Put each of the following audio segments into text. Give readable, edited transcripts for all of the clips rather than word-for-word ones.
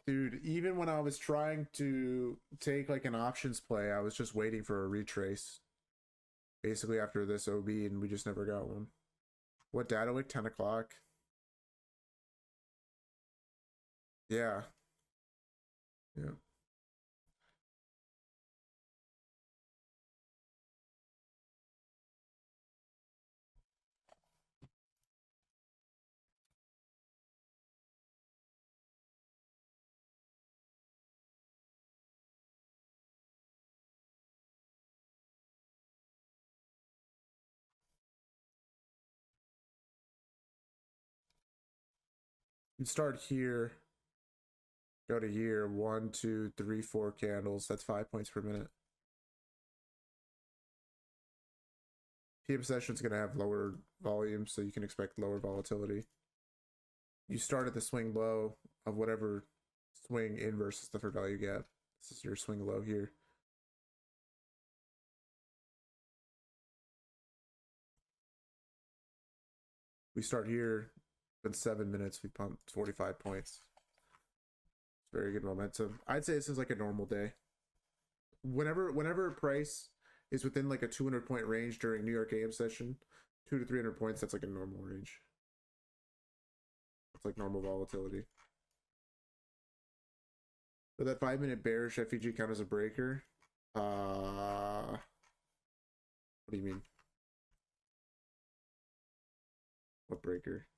Dude, even when I was trying to take like an options play, I was just waiting for a retrace. Basically after this OB, and we just never got one. What data week? 10 o'clock. Yeah. Yeah. You start here, go to here, 1, 2, 3, 4 candles. That's 5 points per minute. PM session's gonna have lower volume, so you can expect lower volatility. You start at the swing low of whatever swing in versus the fair value gap. This is your swing low here. We start here. In 7 minutes, we pumped 45 points. It's very good momentum. I'd say this is like a normal day. Whenever price is within like a 200 point range during New York AM session, 200 to 300 points, that's like a normal range. It's like normal volatility. But that 5 minute bearish FEG count as a breaker? What do you mean? What breaker?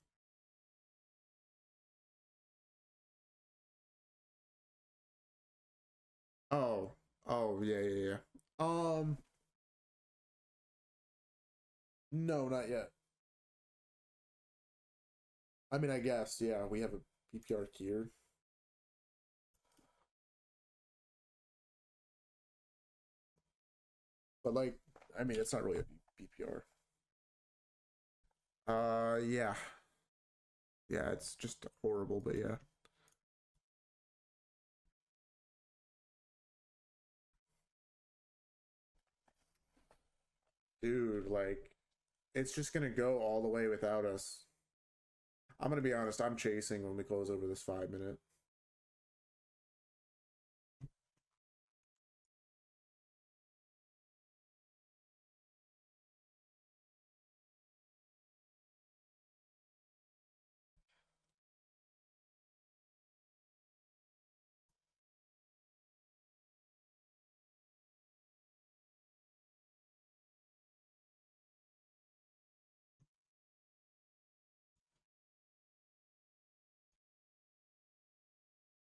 Oh, oh yeah, yeah, yeah. No, not yet. I mean, I guess yeah, we have a PPR here. But like, I mean, it's not really a PPR. Yeah, yeah, it's just horrible, but yeah. Dude, like, it's just gonna go all the way without us. I'm gonna be honest, I'm chasing when we close over this 5 minute.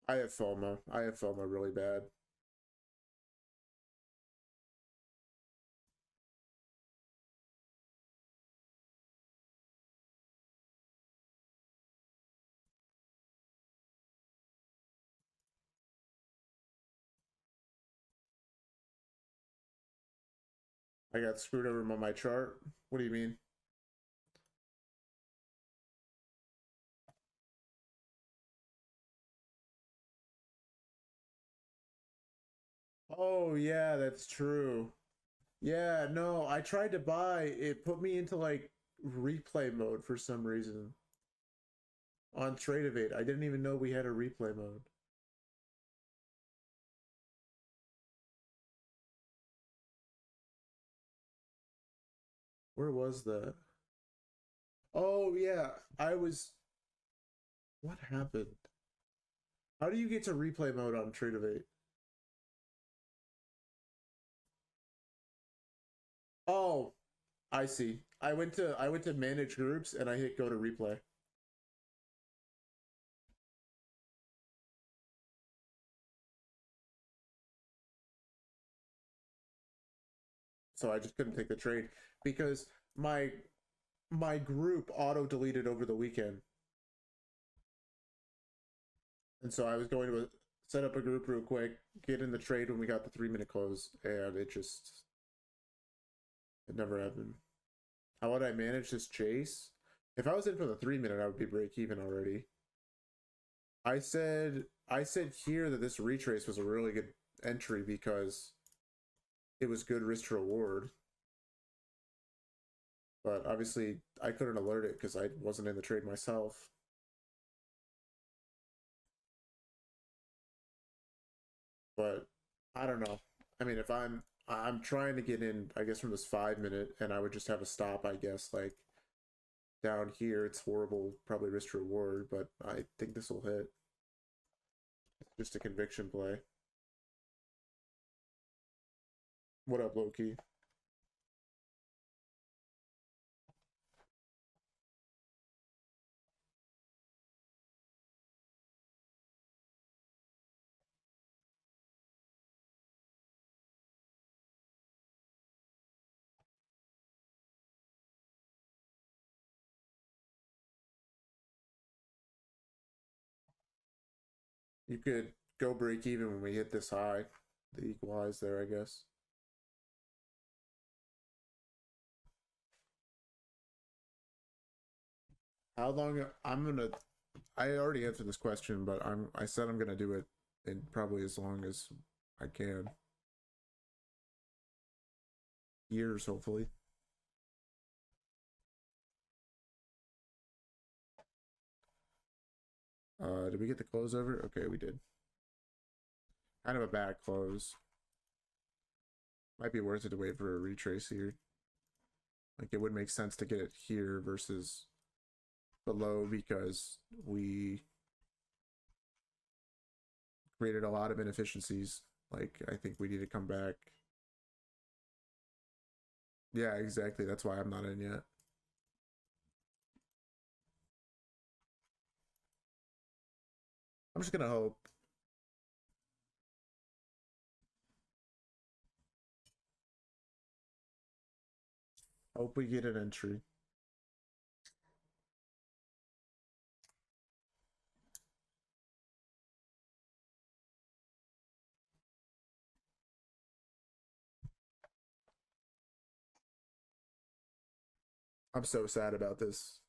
I have FOMO. I have FOMO really bad. I got screwed over on my chart. What do you mean? Oh yeah, that's true. Yeah, no, I tried to buy. It put me into like replay mode for some reason on Tradeovate. I didn't even know we had a replay mode. Where was that? Oh yeah, I was. What happened? How do you get to replay mode on Tradeovate? Oh, I see. I went to manage groups and I hit go to replay. So I just couldn't take the trade because my group auto deleted over the weekend. And so I was going to set up a group real quick, get in the trade when we got the 3 minute close, and it never happened. How would I manage this chase? If I was in for the 3 minute, I would be break even already. I said here that this retrace was a really good entry because it was good risk to reward. But obviously I couldn't alert it because I wasn't in the trade myself. But I don't know. I mean, if I'm trying to get in, I guess from this 5 minute, and I would just have a stop. I guess like down here, it's horrible, probably risk reward, but I think this will hit. It's just a conviction play. What up, Loki? You could go break even when we hit this high, the equalize there, I guess. How long? I'm gonna. I already answered this question, but I said I'm gonna do it in probably as long as I can. Years, hopefully. Did we get the close over? Okay, we did. Kind of a bad close. Might be worth it to wait for a retrace here. Like it would make sense to get it here versus below because we created a lot of inefficiencies. Like I think we need to come back. Yeah, exactly. That's why I'm not in yet. I'm just gonna hope. Hope we get an entry. I'm so sad about this.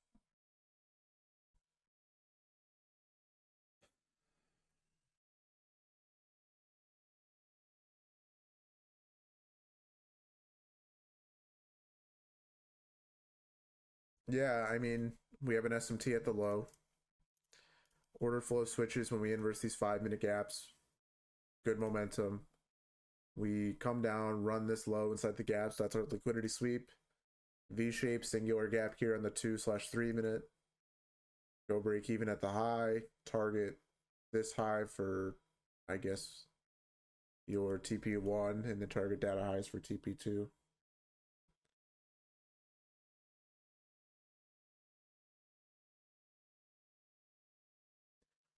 Yeah, I mean, we have an SMT at the low. Order flow switches when we inverse these 5 minute gaps. Good momentum. We come down, run this low inside the gaps. That's our liquidity sweep. V shape, singular gap here on the 2/3 minute. Go break even at the high. Target this high for, I guess, your TP1 and the target data highs for TP2.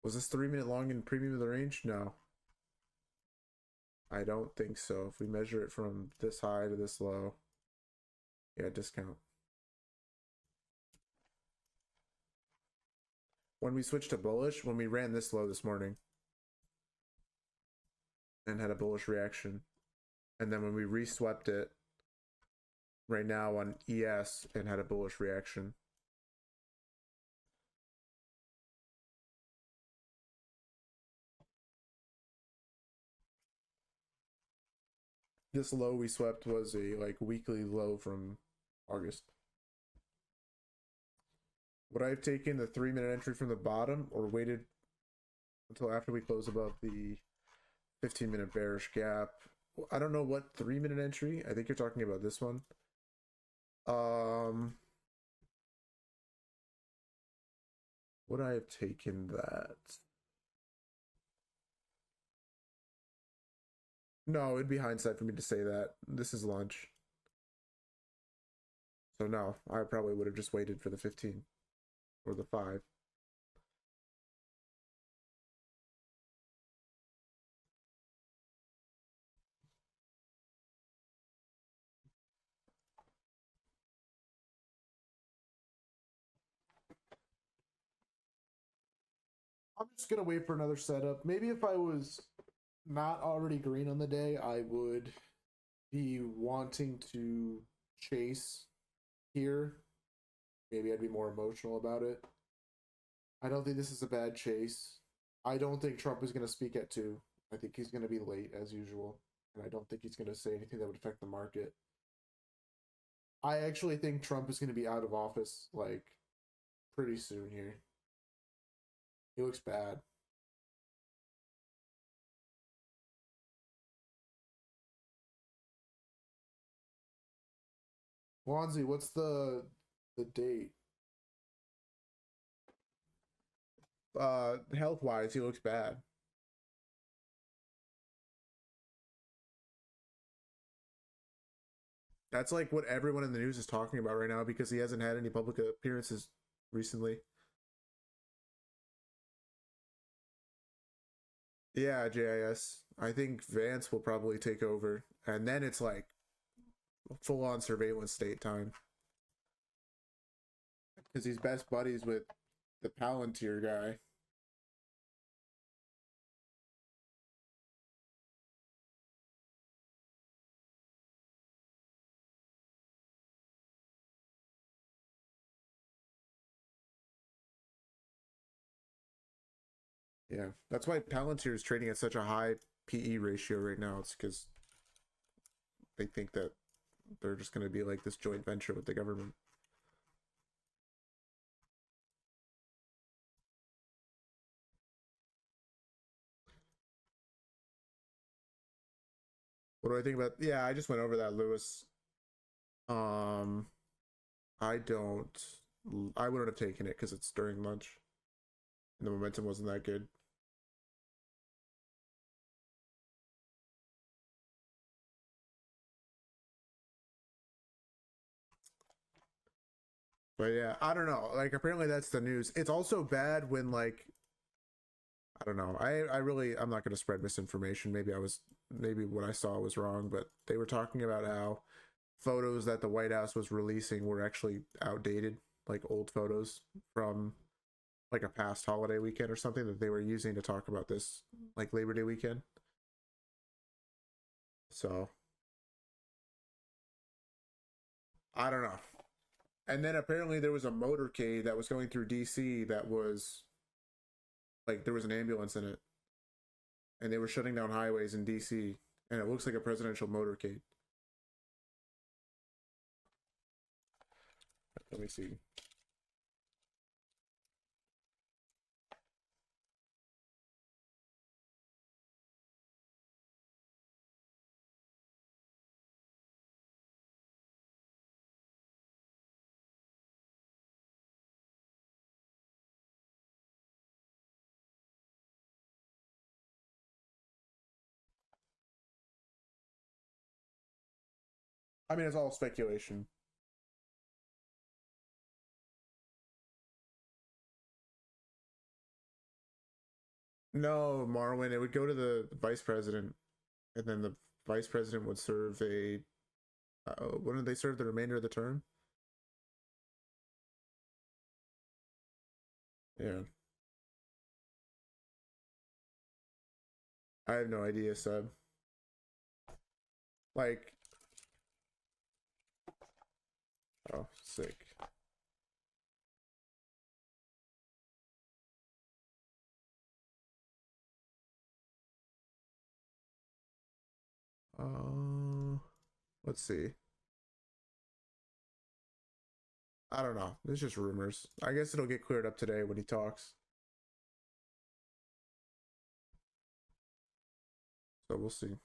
Was this 3 minute long in premium of the range? No. I don't think so. If we measure it from this high to this low, yeah, discount. When we switched to bullish, when we ran this low this morning and had a bullish reaction, and then when we reswept it right now on ES and had a bullish reaction. This low we swept was a like weekly low from August. Would I have taken the 3 minute entry from the bottom or waited until after we close above the 15 minute bearish gap? I don't know what 3 minute entry. I think you're talking about this one. Would I have taken that? No, it'd be hindsight for me to say that. This is lunch. So no, I probably would have just waited for the 15 or the 5. I'm just gonna wait for another setup. Maybe if I was not already green on the day, I would be wanting to chase here. Maybe I'd be more emotional about it. I don't think this is a bad chase. I don't think Trump is going to speak at 2. I think he's going to be late as usual. And I don't think he's going to say anything that would affect the market. I actually think Trump is going to be out of office like pretty soon here. He looks bad. Wanzi, what's the date? Health wise, he looks bad. That's like what everyone in the news is talking about right now because he hasn't had any public appearances recently. Yeah, JIS. I think Vance will probably take over, and then it's like full on surveillance state time because he's best buddies with the Palantir guy. Yeah, that's why Palantir is trading at such a high PE ratio right now. It's because they think that they're just going to be like this joint venture with the government. What do I think about? Yeah, I just went over that, Lewis. Um, I don't. I wouldn't have taken it because it's during lunch, and the momentum wasn't that good. But yeah, I don't know. Like apparently that's the news. It's also bad when like I don't know. I'm not going to spread misinformation. Maybe what I saw was wrong, but they were talking about how photos that the White House was releasing were actually outdated, like old photos from like a past holiday weekend or something that they were using to talk about this like Labor Day weekend. So, I don't know. And then apparently there was a motorcade that was going through DC that was like there was an ambulance in it and they were shutting down highways in DC and it looks like a presidential motorcade. Let me see. I mean, it's all speculation. No, Marwin, it would go to the vice president, and then the vice president would serve a. Wouldn't they serve the remainder of the term? Yeah, I have no idea, Sub. Like, oh, sick. Uh, let's see. I don't know. It's just rumors. I guess it'll get cleared up today when he talks. So we'll see.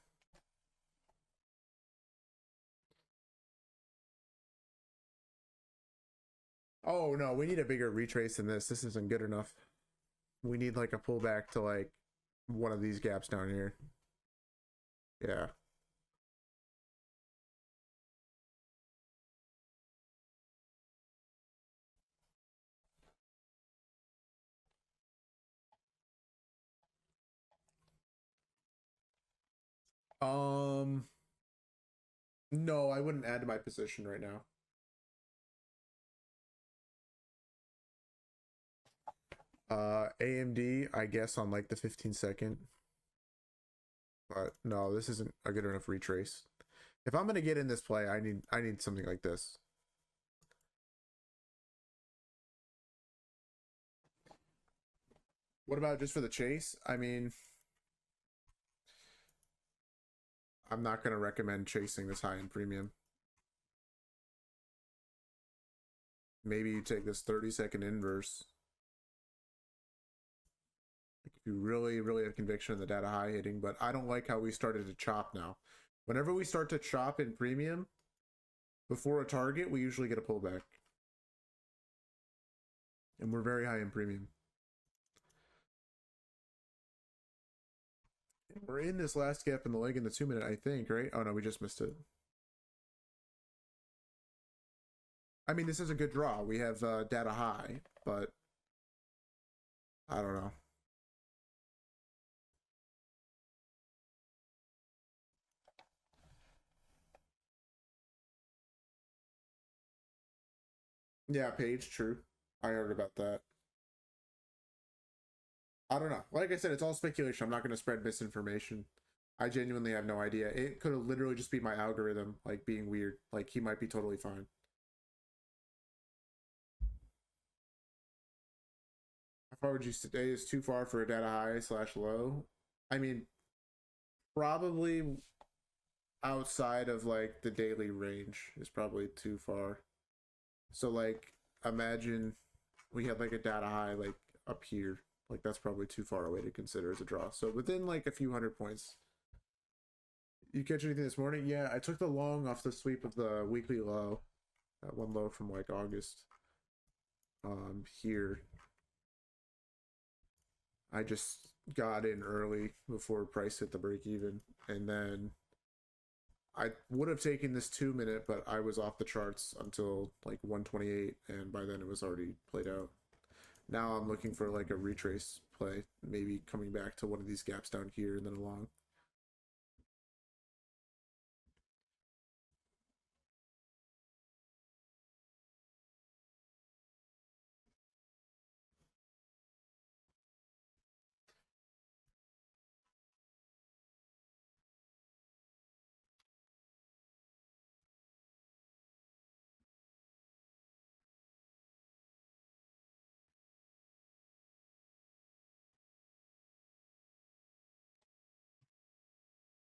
Oh no, we need a bigger retrace than this. This isn't good enough. We need like a pullback to like one of these gaps down here. Yeah. Um. No, I wouldn't add to my position right now. AMD, I guess on like the 15-second. But no, this isn't a good enough retrace. If I'm gonna get in this play, I need something like this. What about just for the chase? I mean, I'm not gonna recommend chasing this high in premium. Maybe you take this 30-second inverse. Like if you really, really have conviction in the data high hitting, but I don't like how we started to chop now. Whenever we start to chop in premium, before a target, we usually get a pullback. And we're very high in premium. We're in this last gap in the leg in the 2 minute, I think, right? Oh no, we just missed it. I mean, this is a good draw. We have data high, but I don't know. Yeah, Page, true. I heard about that. I don't know. Like I said, it's all speculation. I'm not going to spread misinformation. I genuinely have no idea. It could have literally just be my algorithm, like, being weird. Like, he might be totally fine. How far would you say is too far for a data high slash low? I mean, probably outside of, like, the daily range is probably too far. So, like, imagine we had, like, a data high, like, up here. Like, that's probably too far away to consider as a draw. So within, like, a few hundred points. You catch anything this morning? Yeah, I took the long off the sweep of the weekly low. That one low from, like, August. Here. I just got in early before price hit the break even. And then I would have taken this 2 minute, but I was off the charts until like 128, and by then it was already played out. Now I'm looking for like a retrace play, maybe coming back to one of these gaps down here and then along.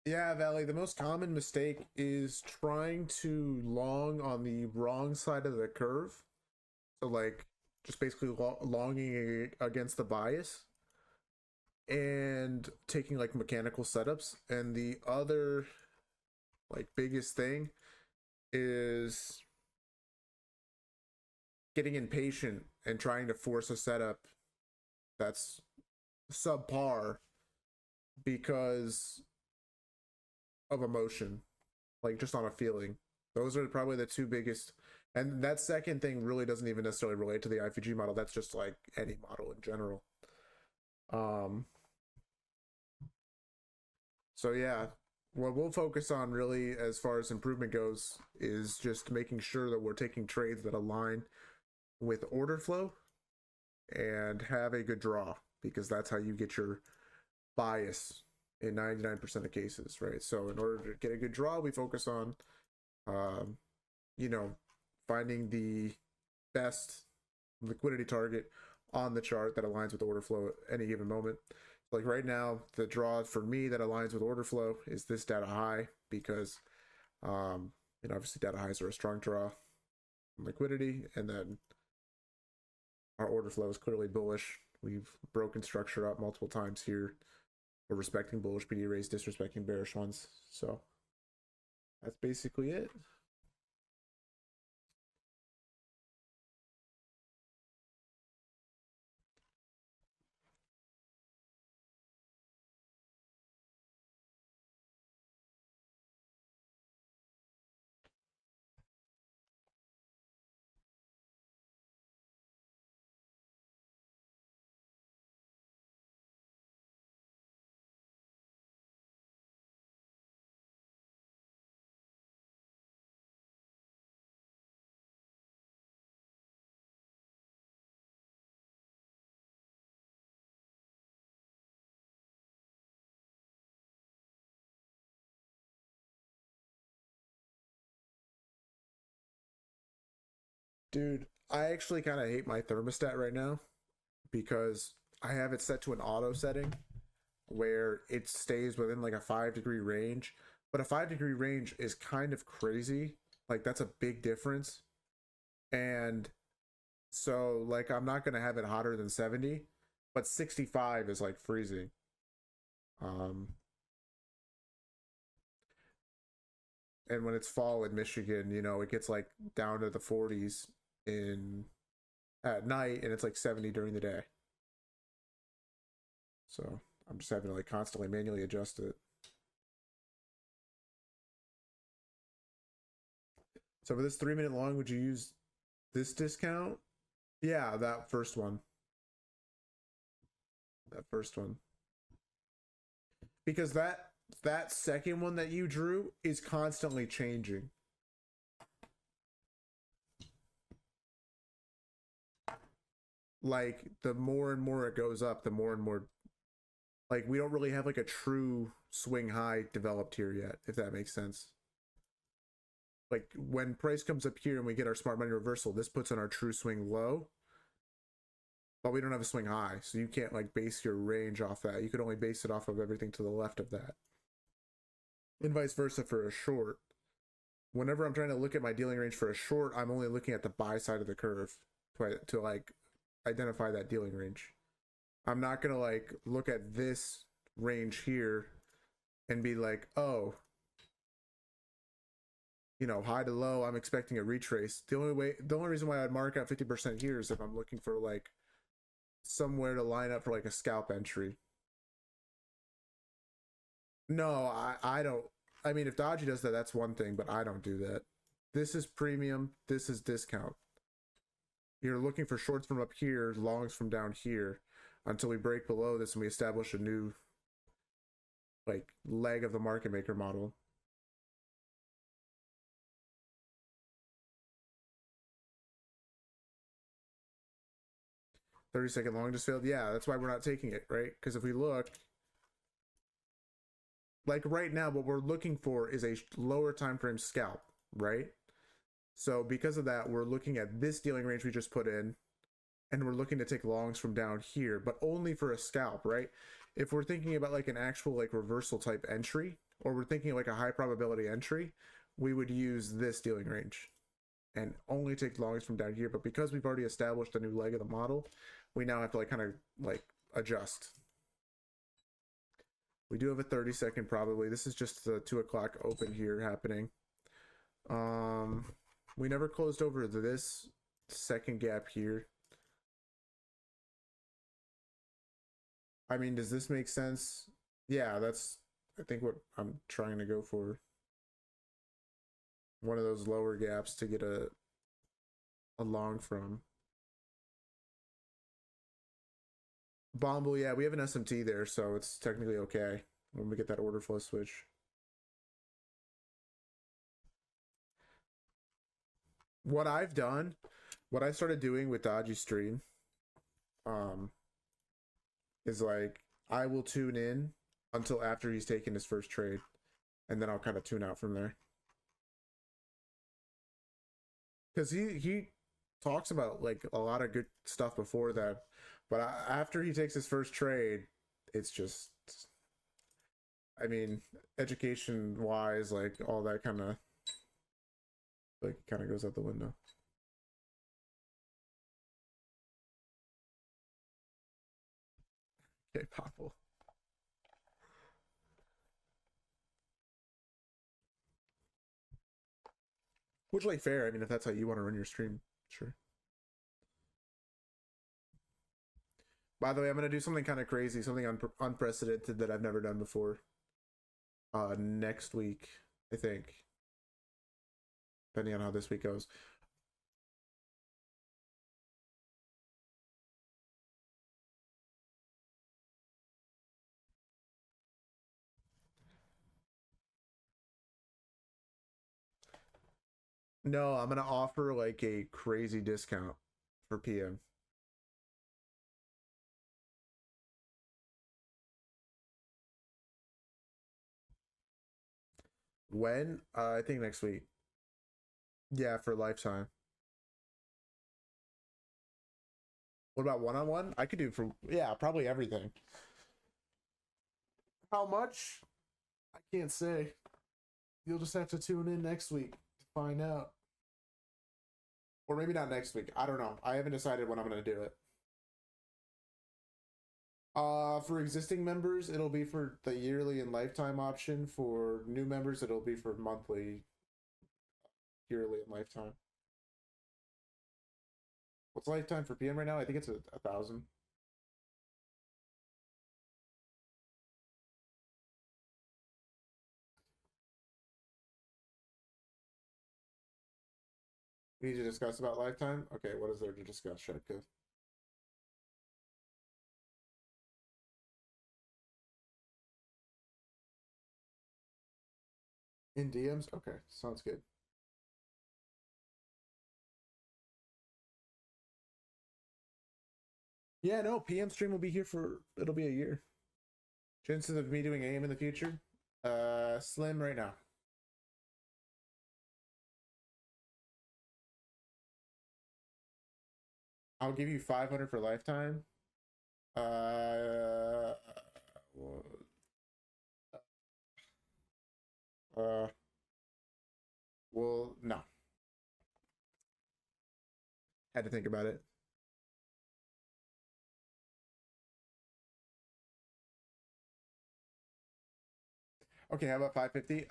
Yeah, Valley, the most common mistake is trying to long on the wrong side of the curve. So, like, just basically longing against the bias and taking like mechanical setups. And the other, like, biggest thing is getting impatient and trying to force a setup that's subpar because of emotion, like just on a feeling. Those are probably the two biggest. And that second thing really doesn't even necessarily relate to the IFG model. That's just like any model in general. Um, so yeah, what we'll focus on really as far as improvement goes is just making sure that we're taking trades that align with order flow and have a good draw, because that's how you get your bias in 99% of cases, right? So in order to get a good draw, we focus on um, you know, finding the best liquidity target on the chart that aligns with order flow at any given moment. Like right now, the draw for me that aligns with order flow is this data high, because obviously data highs are a strong draw in liquidity, and then our order flow is clearly bullish. We've broken structure up multiple times here. We're respecting bullish PD rays, disrespecting bearish ones. So that's basically it. Dude, I actually kind of hate my thermostat right now because I have it set to an auto setting where it stays within like a 5-degree range. But a 5-degree range is kind of crazy. Like, that's a big difference. And so, like, I'm not going to have it hotter than 70, but 65 is like freezing. Um, and when it's fall in Michigan, you know, it gets like down to the 40s in at night, and it's like 70 during the day. So I'm just having to like constantly manually adjust it. So for this 3 minute long, would you use this discount? Yeah, that first one. That first one. Because that second one that you drew is constantly changing. Like the more and more it goes up, the more and more, like we don't really have like a true swing high developed here yet, if that makes sense. Like when price comes up here and we get our smart money reversal, this puts on our true swing low, but we don't have a swing high, so you can't like base your range off that. You could only base it off of everything to the left of that, and vice versa for a short. Whenever I'm trying to look at my dealing range for a short, I'm only looking at the buy side of the curve to like identify that dealing range. I'm not gonna like look at this range here and be like, oh, you know, high to low, I'm expecting a retrace. The only reason why I'd mark out 50% here is if I'm looking for like somewhere to line up for like a scalp entry. No, I don't. I mean, if Dodgy does that, that's one thing, but I don't do that. This is premium. This is discount. You're looking for shorts from up here, longs from down here, until we break below this and we establish a new like leg of the market maker model. $30 long just failed. Yeah, that's why we're not taking it, right? Because if we look, like right now, what we're looking for is a lower time frame scalp, right? So because of that, we're looking at this dealing range we just put in, and we're looking to take longs from down here, but only for a scalp, right? If we're thinking about like an actual like reversal type entry, or we're thinking like a high probability entry, we would use this dealing range and only take longs from down here. But because we've already established a new leg of the model, we now have to like kind of like adjust. We do have a 30-second probably. This is just the 2 o'clock open here happening. We never closed over this second gap here. I mean, does this make sense? Yeah, that's I think what I'm trying to go for. One of those lower gaps to get a long from. Bomble, yeah, we have an SMT there, so it's technically okay when we get that order flow switch. What I've done, what I started doing with Dodgy Stream, is like I will tune in until after he's taken his first trade, and then I'll kind of tune out from there. Because he talks about like a lot of good stuff before that, but after he takes his first trade, it's just, I mean, education wise, like all that kind of goes out the window. Okay, Popple. Which, like, fair. I mean, if that's how you want to run your stream, sure. By the way, I'm gonna do something kind of crazy, something unprecedented that I've never done before. Next week, I think, depending on how this week goes. No, I'm gonna offer like a crazy discount for PM. When? I think next week. Yeah, for lifetime. What about one-on-one? I could do for, yeah, probably everything. How much? I can't say. You'll just have to tune in next week to find out. Or maybe not next week. I don't know. I haven't decided when I'm gonna do it. For existing members, it'll be for the yearly and lifetime option. For new members, it'll be for monthly purely in lifetime. What's lifetime for PM right now? I think it's 1,000. We need to discuss about lifetime. Okay, what is there to discuss, Shedka? In DMs? Okay, sounds good. Yeah, no, PM stream will be here for it'll be a year. Chances of me doing AM in the future? Slim right now. I'll give you 500 for lifetime. Uh, uh, well, no. Had to think about it. Okay, how about 550?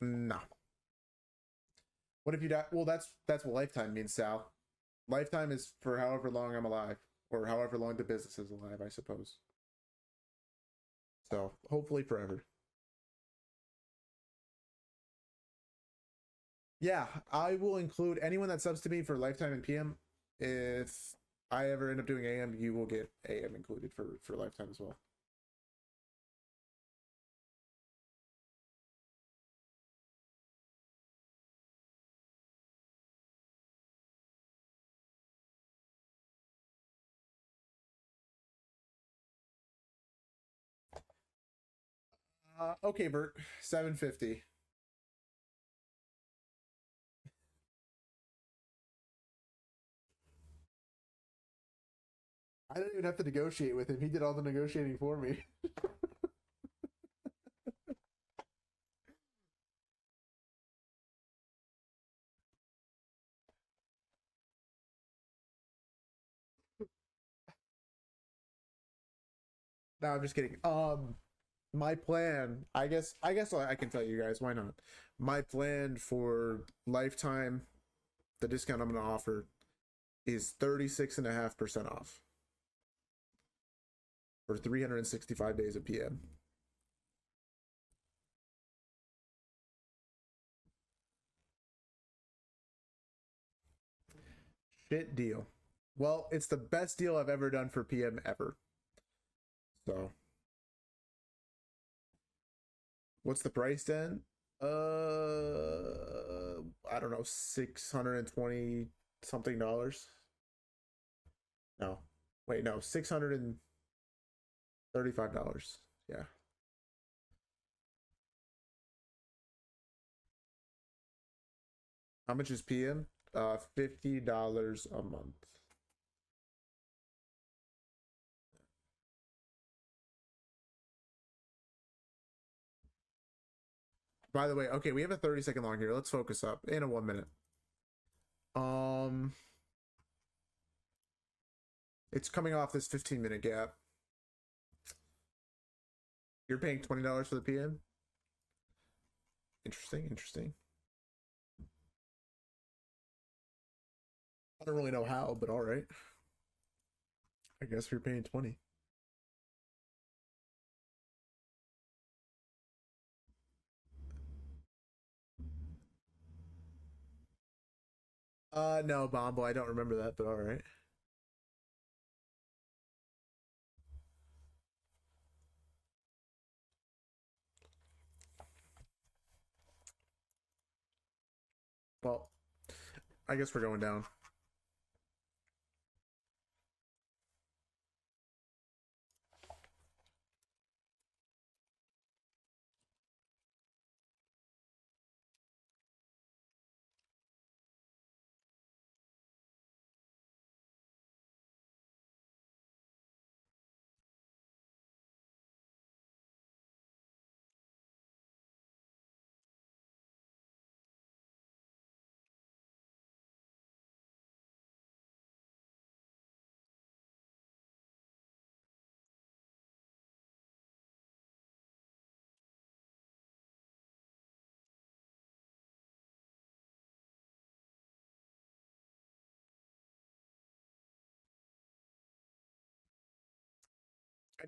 No. What if you die? Well, that's what lifetime means, Sal. Lifetime is for however long I'm alive, or however long the business is alive, I suppose. So hopefully forever. Yeah, I will include anyone that subs to me for lifetime and PM. If I ever end up doing AM, you will get AM included for lifetime as well. Okay, Bert, 750. I didn't even have to negotiate with him. He did all the negotiating for me. No, I'm just kidding. My plan, I guess I can tell you guys, why not? My plan for lifetime, the discount I'm gonna offer is 36.5% off for 365 days of PM. Shit deal. Well, it's the best deal I've ever done for PM ever. So, what's the price then? I don't know, 620 something dollars. No, wait, no, $635. Yeah. How much is PM? $50 a month. By the way, okay, we have a 30-second long here. Let's focus up in a 1 minute. Um, it's coming off this 15-minute gap. You're paying $20 for the PM? Interesting, interesting. I don't really know how, but all right. I guess you're paying 20. No, Bombo, I don't remember that, but all right. Well, I guess we're going down.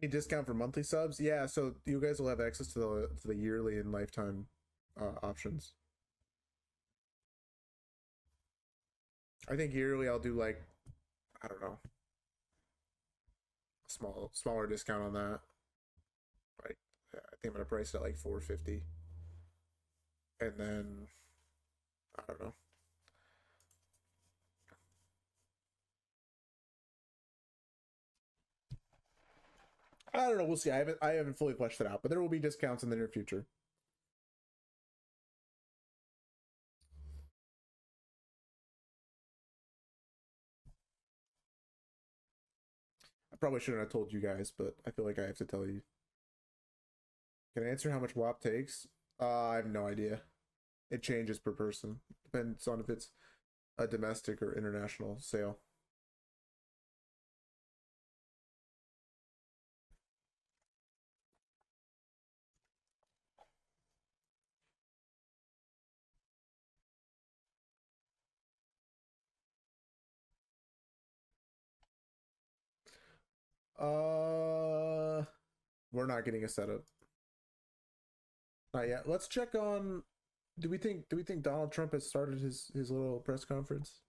Any discount for monthly subs? Yeah, so you guys will have access to the yearly and lifetime options. I think yearly I'll do like, I don't know, smaller discount on that. Like I think I'm gonna price it at like 450, and then I don't know. I don't know. We'll see. I haven't fully fleshed it out, but there will be discounts in the near future. I probably shouldn't have told you guys, but I feel like I have to tell you. Can I answer how much WAP takes? I have no idea. It changes per person. Depends on if it's a domestic or international sale. Uh, we're not getting a setup. Not yet. Let's check on. Do we think Donald Trump has started his little press conference?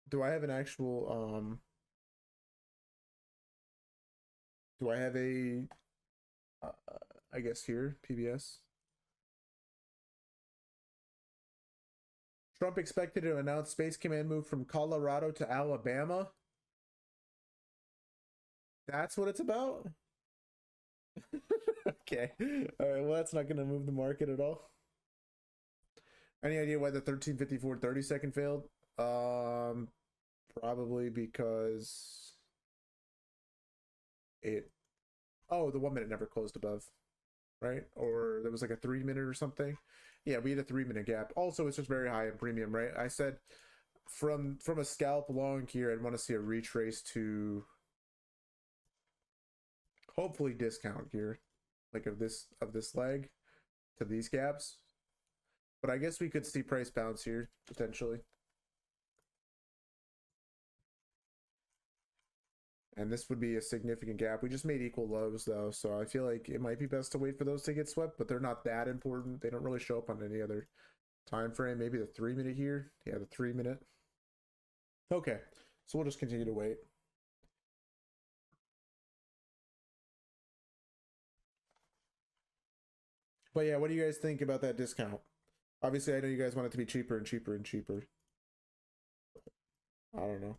Do I have an actual do I have a uh, I guess here PBS. Trump expected to announce Space Command move from Colorado to Alabama. That's what it's about? Okay. All right, well that's not going to move the market at all. Any idea why the 1354 30-second failed? Probably because it oh, the 1 minute never closed above, right? Or there was like a 3 minute or something. Yeah, we had a 3 minute gap. Also, it's just very high in premium, right? I said from a scalp long here, I'd want to see a retrace to hopefully discount here, like of this leg to these gaps. But I guess we could see price bounce here potentially. And this would be a significant gap. We just made equal lows though, so I feel like it might be best to wait for those to get swept, but they're not that important. They don't really show up on any other time frame. Maybe the 3 minute here. Yeah, the 3 minute. Okay, so we'll just continue to wait. But yeah, what do you guys think about that discount? Obviously, I know you guys want it to be cheaper and cheaper and cheaper. I don't know.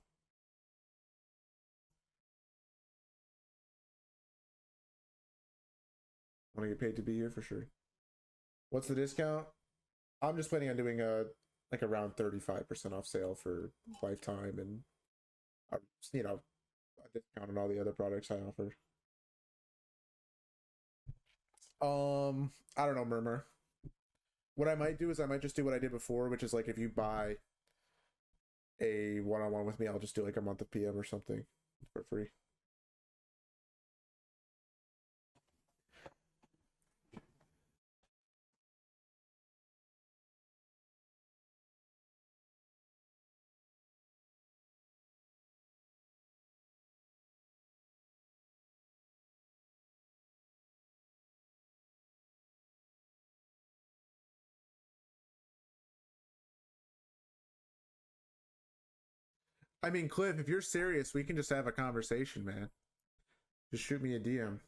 Want to get paid to be here for sure. What's the discount? I'm just planning on doing a like around 35% off sale for lifetime and uh, you know a discount on all the other products I offer. I don't know, Murmur. What I might do is I might just do what I did before, which is like if you buy a one-on-one with me, I'll just do like a month of PM or something for free. I mean, Cliff, if you're serious, we can just have a conversation, man. Just shoot me a DM.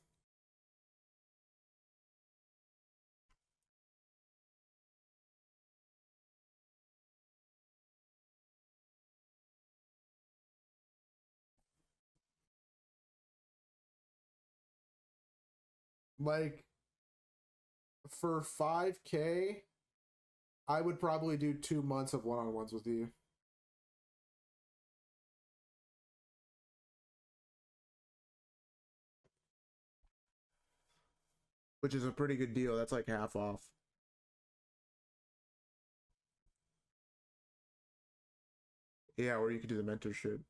Like for 5K, I would probably do 2 months of one-on-ones with you. Which is a pretty good deal. That's like half off. Yeah, or you could do the mentorship.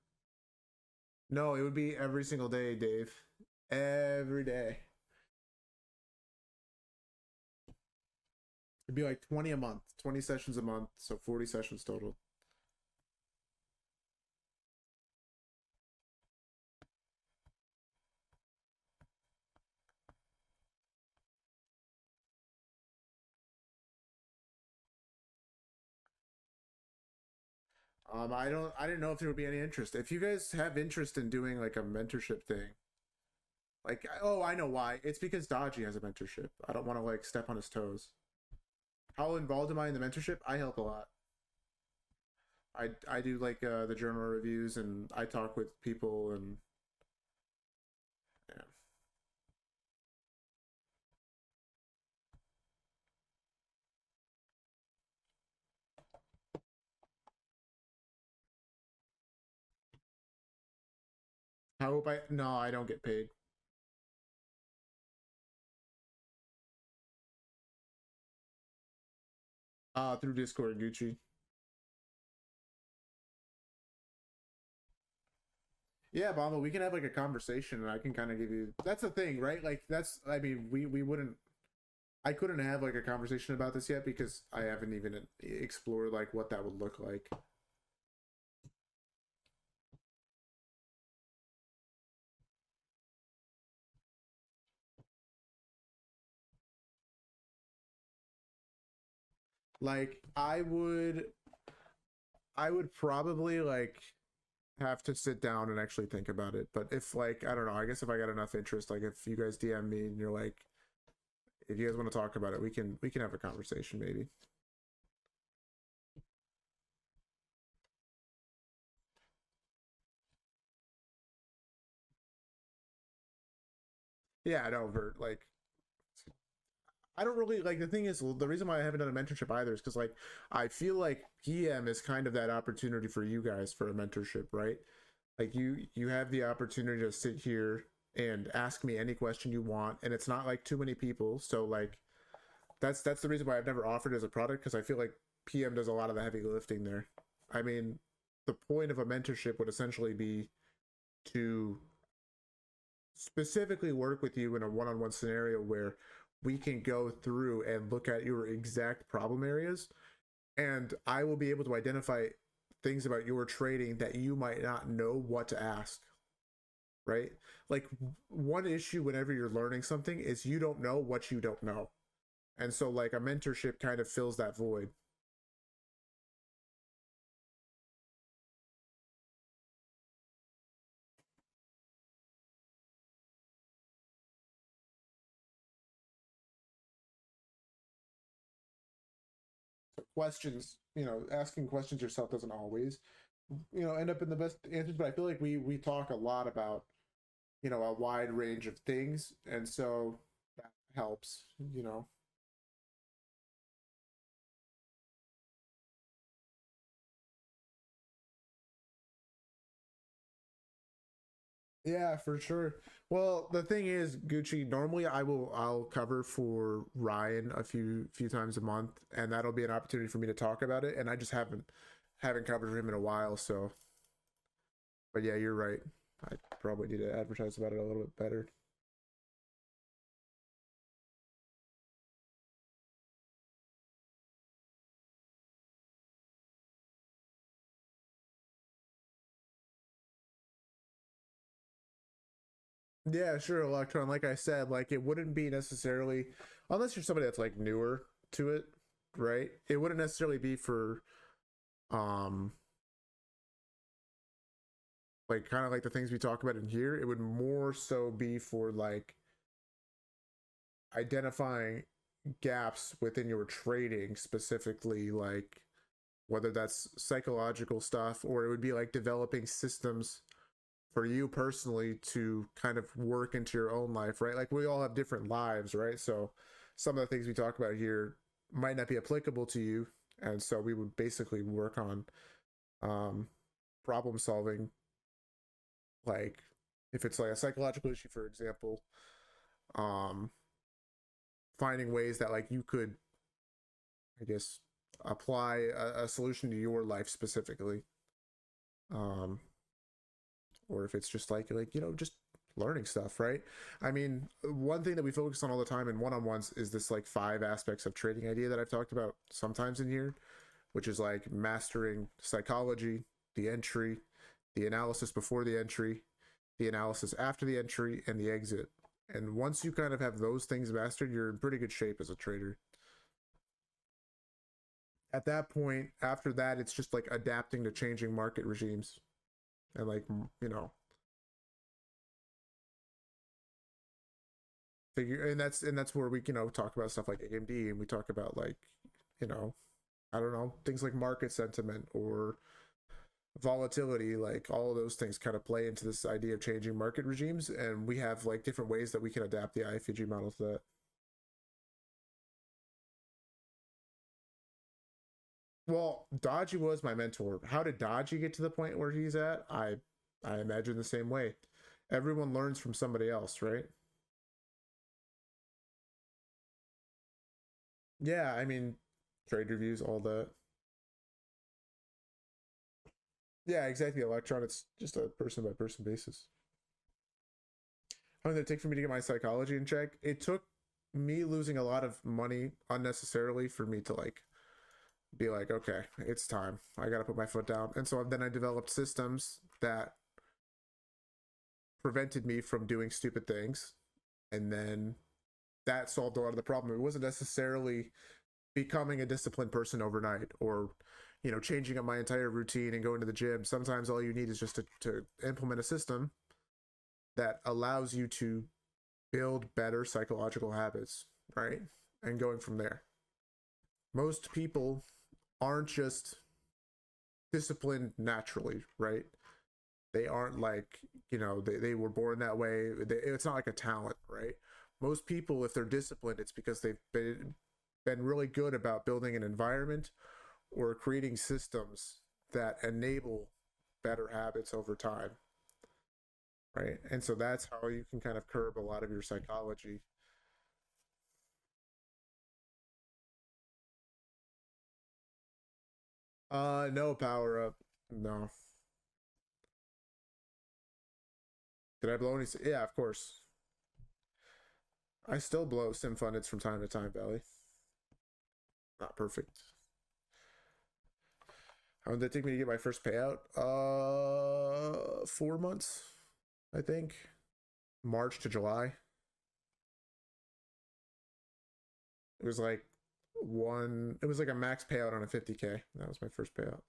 No, it would be every single day, Dave. Every day. It'd be like 20 a month, 20 sessions a month, so 40 sessions total. I didn't know if there would be any interest. If you guys have interest in doing like a mentorship thing, like, oh, I know why. It's because Dodgy has a mentorship. I don't want to like step on his toes. How involved am I in the mentorship? I help a lot. I do like the journal reviews, and I talk with people, and yeah. How hope I? No, I don't get paid. Through Discord, Gucci. Yeah, Bamba, we can have like a conversation, and I can kind of give you. That's the thing, right? Like that's. I mean, we wouldn't. I couldn't have like a conversation about this yet because I haven't even explored like what that would look like. Like I would probably like have to sit down and actually think about it. But if like I don't know, I guess if I got enough interest, like if you guys DM me and you're like, if you guys want to talk about it, we can have a conversation maybe. Yeah, I know, Vert. Like I don't really like the thing is the reason why I haven't done a mentorship either is because like I feel like PM is kind of that opportunity for you guys for a mentorship, right? Like you have the opportunity to sit here and ask me any question you want, and it's not like too many people, so like that's the reason why I've never offered as a product because I feel like PM does a lot of the heavy lifting there. I mean, the point of a mentorship would essentially be to specifically work with you in a one-on-one scenario where we can go through and look at your exact problem areas, and I will be able to identify things about your trading that you might not know what to ask, right? Like one issue whenever you're learning something is you don't know what you don't know, and so like a mentorship kind of fills that void. Questions, asking questions yourself doesn't always, end up in the best answers. But I feel like we talk a lot about, a wide range of things, and so that helps. Yeah, for sure. Well, the thing is, Gucci, normally I'll cover for Ryan a few times a month, and that'll be an opportunity for me to talk about it. And I just haven't covered for him in a while. So, but yeah, you're right. I probably need to advertise about it a little bit better. Yeah, sure, Electron. Like I said, like it wouldn't be necessarily unless you're somebody that's like newer to it, right? It wouldn't necessarily be for um like kind of like the things we talk about in here. It would more so be for like identifying gaps within your trading, specifically like whether that's psychological stuff or it would be like developing systems for you personally to kind of work into your own life, right? Like we all have different lives, right? So some of the things we talk about here might not be applicable to you, and so we would basically work on um, problem solving, like if it's like a psychological issue, for example, um, finding ways that like you could, I guess, apply a solution to your life specifically, um, or if it's just like just learning stuff, right? I mean, one thing that we focus on all the time in one-on-ones is this like 5 aspects of trading idea that I've talked about sometimes in here, which is like mastering psychology, the entry, the analysis before the entry, the analysis after the entry, and the exit. And once you kind of have those things mastered, you're in pretty good shape as a trader. At that point, after that, it's just like adapting to changing market regimes and like, you know, figure, and that's where we, you know, talk about stuff like AMD, and we talk about like, you know, I don't know, things like market sentiment or volatility. Like all of those things kind of play into this idea of changing market regimes, and we have like different ways that we can adapt the IFG model to that. Well, Dodgy was my mentor. How did Dodgy get to the point where he's at? I imagine the same way. Everyone learns from somebody else, right? Yeah, I mean, trade reviews, all that. Yeah, exactly. Electron, it's just a person by person basis. How long did it take for me to get my psychology in check? It took me losing a lot of money unnecessarily for me to like be like, okay, it's time. I got to put my foot down. And so then I developed systems that prevented me from doing stupid things. And then that solved a lot of the problem. It wasn't necessarily becoming a disciplined person overnight or, you know, changing up my entire routine and going to the gym. Sometimes all you need is just to implement a system that allows you to build better psychological habits, right? And going from there. Most people aren't just disciplined naturally, right? They aren't like, you know, they were born that way. It's not like a talent, right? Most people, if they're disciplined, it's because been really good about building an environment or creating systems that enable better habits over time, right? And so that's how you can kind of curb a lot of your psychology. No power up. No. Did I blow any? Yeah, of course. I still blow sim fundeds from time to time, Belly. Not perfect. How did it take me to get my first payout? 4 months, I think. March to July. It was like one. It was like a max payout on a 50K. That was my first payout.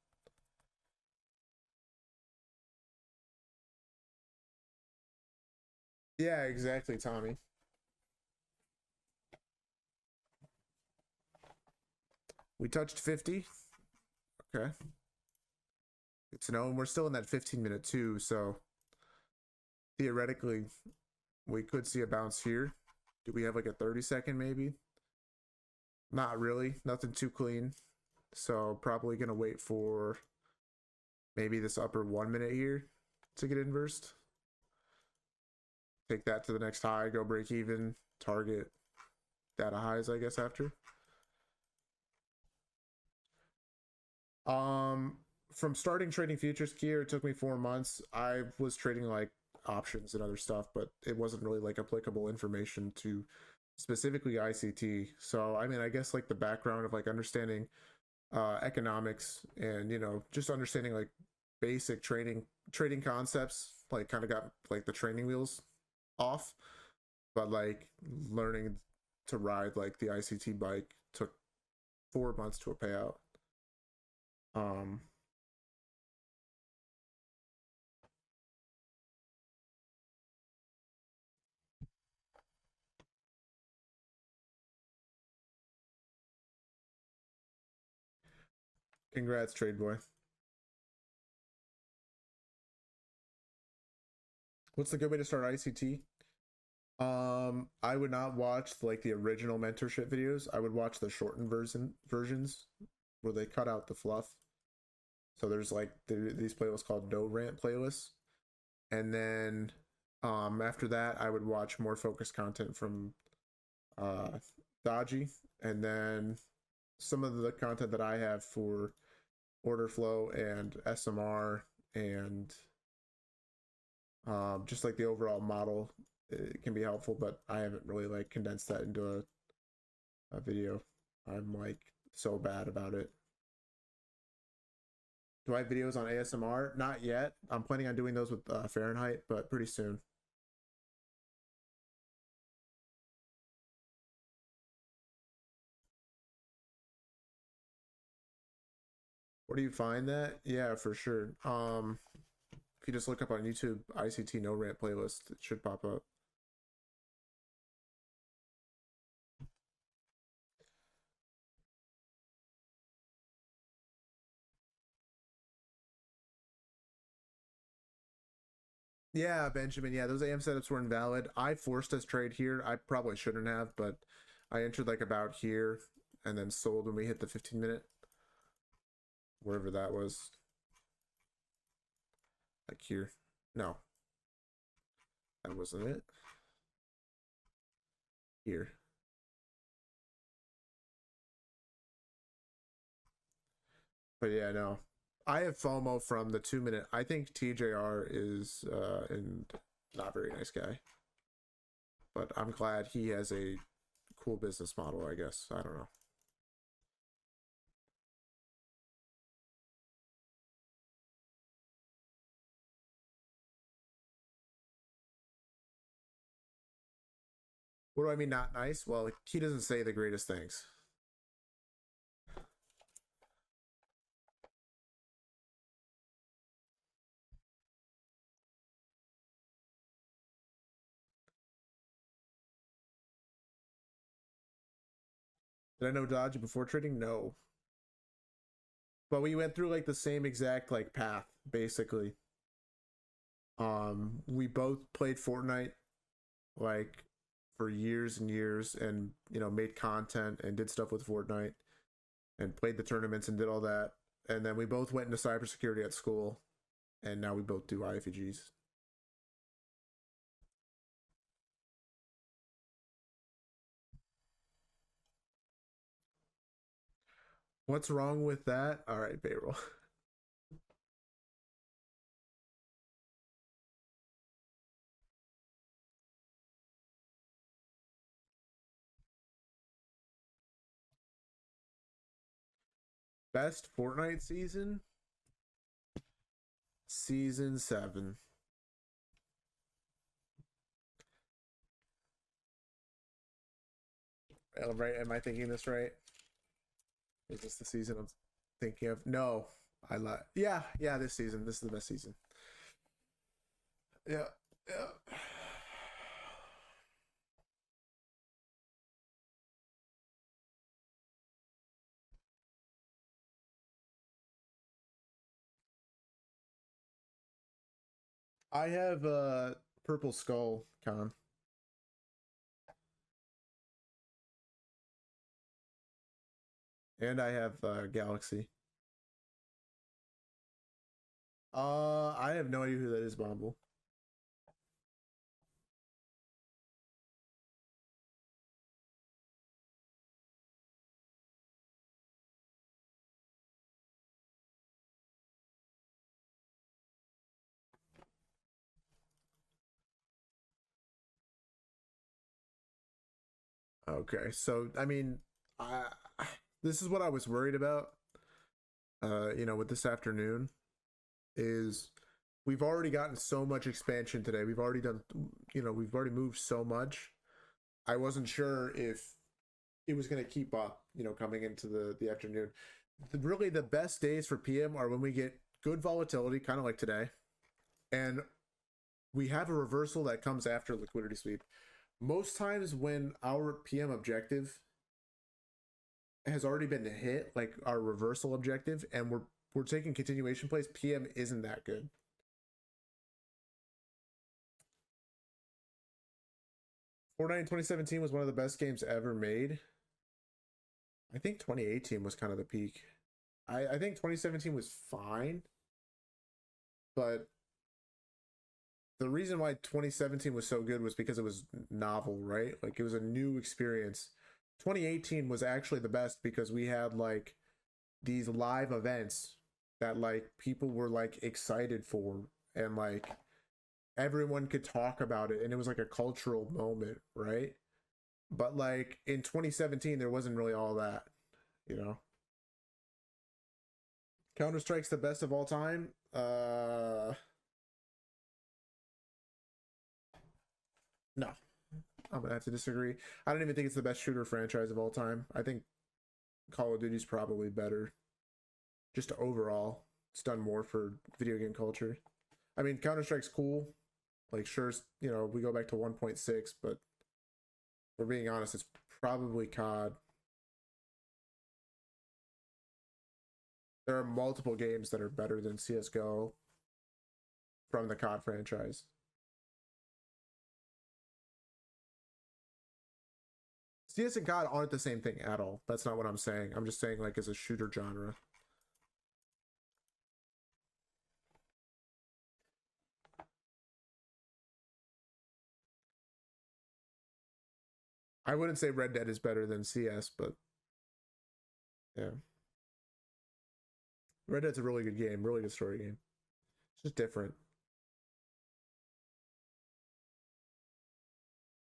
Yeah, exactly, Tommy. We touched 50. Okay. It's no, and we're still in that 15-minute too. So theoretically, we could see a bounce here. Do we have like a 30-second maybe? Not really. Nothing too clean. So probably gonna wait for maybe this upper 1 minute here to get inversed. Take that to the next high, go break even, target data highs, I guess, after. Um, from starting trading futures here, it took me 4 months. I was trading like options and other stuff, but it wasn't really like applicable information to specifically ICT. So I mean, I guess like the background of like understanding economics and, you know, just understanding like basic trading concepts like kind of got like the training wheels off, but like learning to ride like the ICT bike took 4 months to a payout. um Congrats, trade boy. What's the good way to start ICT? I would not watch like the original mentorship videos. I would watch the shortened versions where they cut out the fluff. So there's like these playlists called no rant playlists, and then after that I would watch more focused content from uh Dodgy, and then some of the content that I have for order flow and SMR and Just like the overall model, it can be helpful, but I haven't really like condensed that into a video. I'm like so bad about it. Do I have videos on ASMR? Not yet. I'm planning on doing those with Fahrenheit, but pretty soon. Where do you find that? Yeah, for sure. If you just look up on YouTube ICT No Rant playlist, it should pop up. Yeah, Benjamin. Yeah, those AM setups were invalid. I forced us trade here. I probably shouldn't have, but I entered like about here and then sold when we hit the 15-minute, wherever that was. Like here. No, that wasn't it. Here. But yeah, no. I have FOMO from the 2-minute. I think TJR is and not very nice guy. But I'm glad he has a cool business model, I guess. I don't know. What do I mean not nice? Well, he doesn't say the greatest things. Did I know Dodge before trading? No. But we went through like the same exact like path, basically. We both played Fortnite like for years and years and made content and did stuff with Fortnite and played the tournaments and did all that. And then we both went into cybersecurity at school and now we both do IFEGs. What's wrong with that? All right, payroll. Best Fortnite season? Season 7. Right? Am I thinking this right? Is this the season I'm thinking of? No, I lied. Yeah, this season. This is the best season. Yeah, yeah. I have Purple Skull con, and I have Galaxy. I have no idea who that is, Bomble. Okay, so I mean, I this is what I was worried about. With this afternoon is we've already gotten so much expansion today. We've already done, we've already moved so much. I wasn't sure if it was going to keep up, coming into the afternoon. Really, the best days for PM are when we get good volatility, kind of like today, and we have a reversal that comes after liquidity sweep. Most times when our PM objective has already been hit, like our reversal objective, and we're taking continuation plays, PM isn't that good. Fortnite in 2017 was one of the best games ever made. I think 2018 was kind of the peak. I think 2017 was fine, but the reason why 2017 was so good was because it was novel, right? Like it was a new experience. 2018 was actually the best because we had like these live events that like people were like excited for, and like everyone could talk about it and it was like a cultural moment, right? But like in 2017 there wasn't really all that, you know. Counter-Strike's the best of all time. No. I'm gonna have to disagree. I don't even think it's the best shooter franchise of all time. I think Call of Duty's probably better. Just overall, it's done more for video game culture. I mean, Counter-Strike's cool. Like, sure, you know, we go back to 1.6, but for being honest, it's probably COD. There are multiple games that are better than CSGO from the COD franchise. CS and COD aren't the same thing at all. That's not what I'm saying. I'm just saying, like, as a shooter genre. I wouldn't say Red Dead is better than CS, but yeah. Red Dead's a really good game, really good story game. It's just different.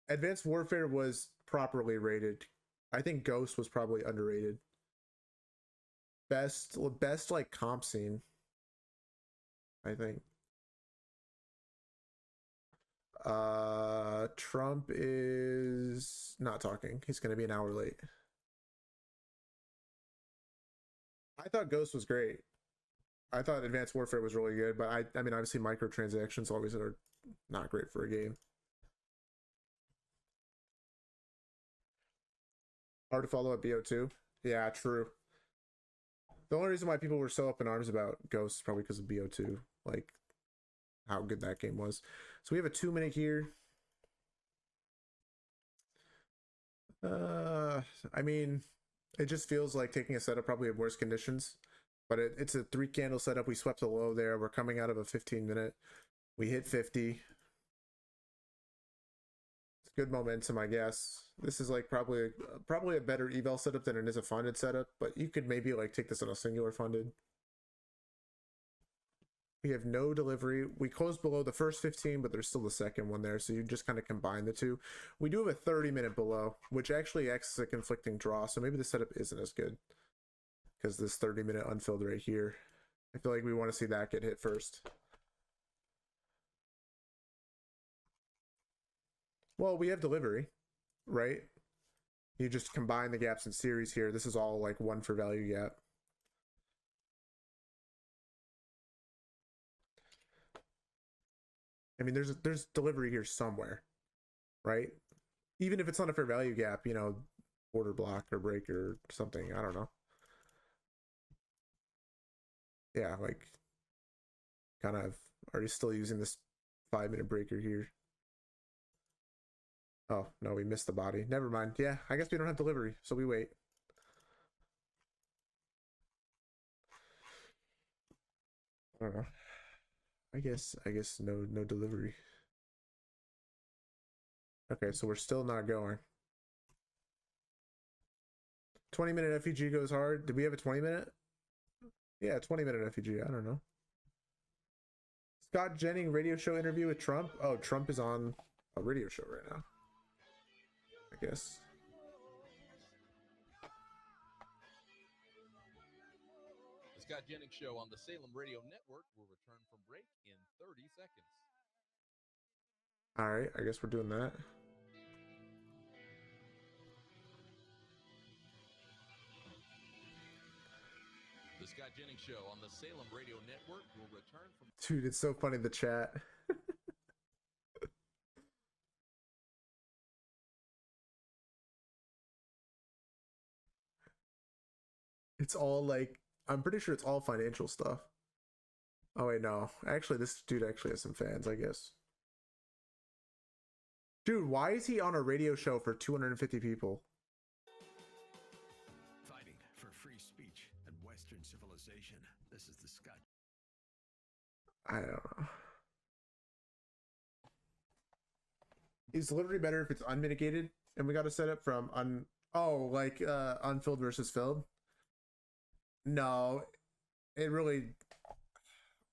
Advanced Warfare was properly rated. I think Ghost was probably underrated. Best like comp scene, I think. Trump is not talking. He's gonna be an hour late. I thought Ghost was great. I thought Advanced Warfare was really good, but I mean obviously microtransactions always are not great for a game. Hard to follow up BO2. Yeah, true. The only reason why people were so up in arms about Ghost is probably because of BO2, like how good that game was. So we have a 2 minute here. I mean, it just feels like taking a setup probably in worse conditions, but it's a 3 candle setup. We swept a low there. We're coming out of a 15 minute. We hit 50. It's good momentum, I guess. This is like probably a better eval setup than it is a funded setup, but you could maybe like take this on a singular funded. We have no delivery. We closed below the first 15, but there's still the second one there, so you just kind of combine the two. We do have a 30 minute below, which actually acts as a conflicting draw, so maybe the setup isn't as good because this 30 minute unfilled right here. I feel like we want to see that get hit first. Well, we have delivery, right? You just combine the gaps in series here. This is all like one for value gap. I mean, there's delivery here somewhere, right? Even if it's not a fair value gap, you know, border block or break or something. I don't know. Yeah, like kind of. Are you still using this 5 minute breaker here? Oh no, we missed the body. Never mind. Yeah, I guess we don't have delivery, so we wait. I don't know. I guess no delivery. Okay, so we're still not going. 20 minute FEG goes hard. Did we have a 20 minute? Yeah, 20 minute FEG. I don't know. Scott Jennings radio show interview with Trump. Oh, Trump is on a radio show right now, I guess. The Scott Jennings Show on the Salem Radio Network will return from break in 30 seconds. All right, I guess we're doing that. The Scott Jennings Show on the Salem Radio Network will return from... Dude, it's so funny, the chat. It's all like, I'm pretty sure it's all financial stuff. Oh wait, no. Actually, this dude actually has some fans, I guess. Dude, why is he on a radio show for 250 people? Fighting for free speech and Western civilization. This is the Scott. I don't know. Is delivery better if it's unmitigated? And we got to set up from unfilled versus filled? No. It really,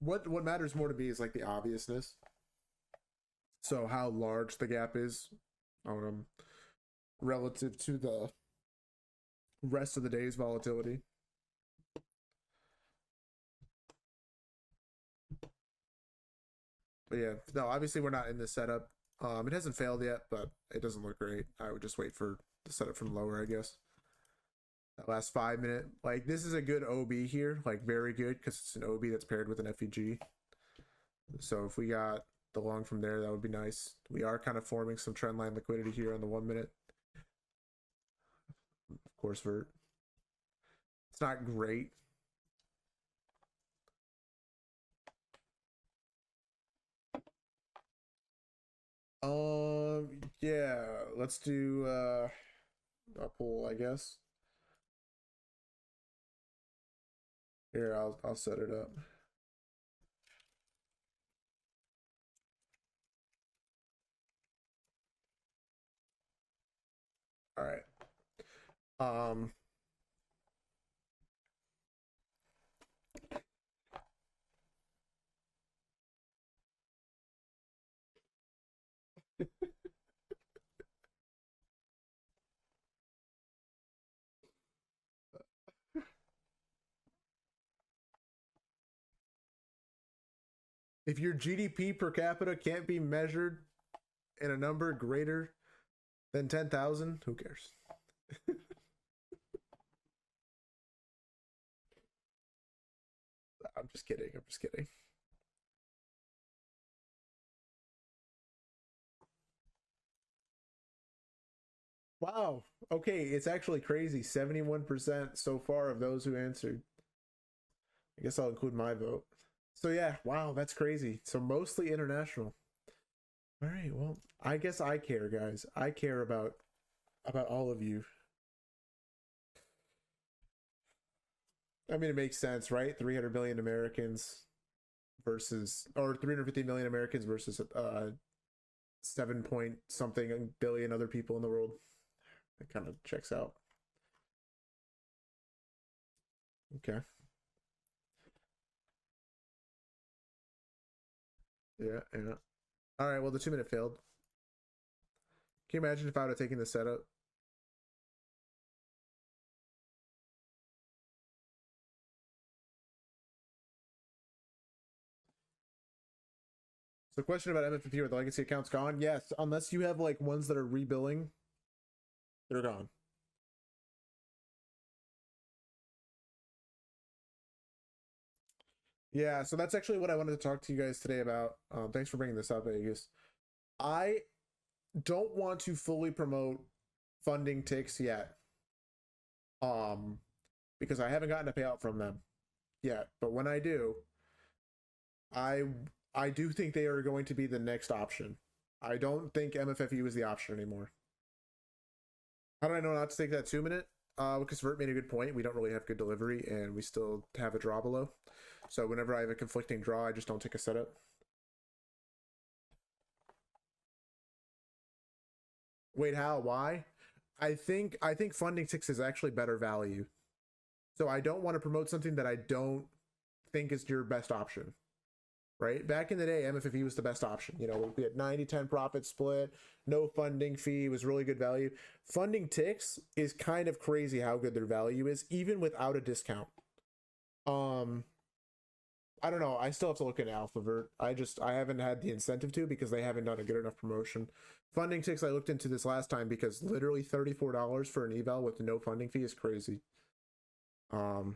what matters more to me is like the obviousness. So how large the gap is relative to the rest of the day's volatility. But yeah, no, obviously we're not in this setup. It hasn't failed yet, but it doesn't look great. I would just wait for the setup from lower, I guess. That last 5 minute, like this is a good OB here, like very good because it's an OB that's paired with an FEG. So if we got the long from there, that would be nice. We are kind of forming some trend line liquidity here on the 1 minute. Of course, vert. It's not great. Yeah, let's do a poll, I guess. Here, I'll set it up. All right. If your GDP per capita can't be measured in a number greater than 10,000, who cares? I'm just kidding. I'm just kidding. Wow. Okay, it's actually crazy. 71% so far of those who answered. I guess I'll include my vote. So yeah, wow, that's crazy. So mostly international. All right, well, I guess I care, guys. I care about all of you. I mean, it makes sense, right? 300 million Americans versus, or 350 million Americans versus 7 point something billion other people in the world. It kind of checks out. Okay. Yeah, yeah. All right, well, the 2 minute failed. Can you imagine if I would have taken the setup? So, question about MFP with the legacy accounts gone? Yes, unless you have like ones that are rebilling, they're gone. Yeah, so that's actually what I wanted to talk to you guys today about. Thanks for bringing this up, Vegas. I don't want to fully promote funding ticks yet, because I haven't gotten a payout from them yet. But when I do, I do think they are going to be the next option. I don't think MFFU is the option anymore. How do I know not to take that 2 minute? Because Vert made a good point. We don't really have good delivery, and we still have a draw below. So whenever I have a conflicting draw, I just don't take a setup. Wait, how? Why? I think funding ticks is actually better value. So I don't want to promote something that I don't think is your best option. Right? Back in the day, MFFE was the best option. You know, we had 90-10 profit split, no funding fee, was really good value. Funding ticks is kind of crazy how good their value is, even without a discount. I don't know. I still have to look at AlphaVert. I haven't had the incentive to because they haven't done a good enough promotion. Funding ticks, I looked into this last time because literally $34 for an eval with no funding fee is crazy. Why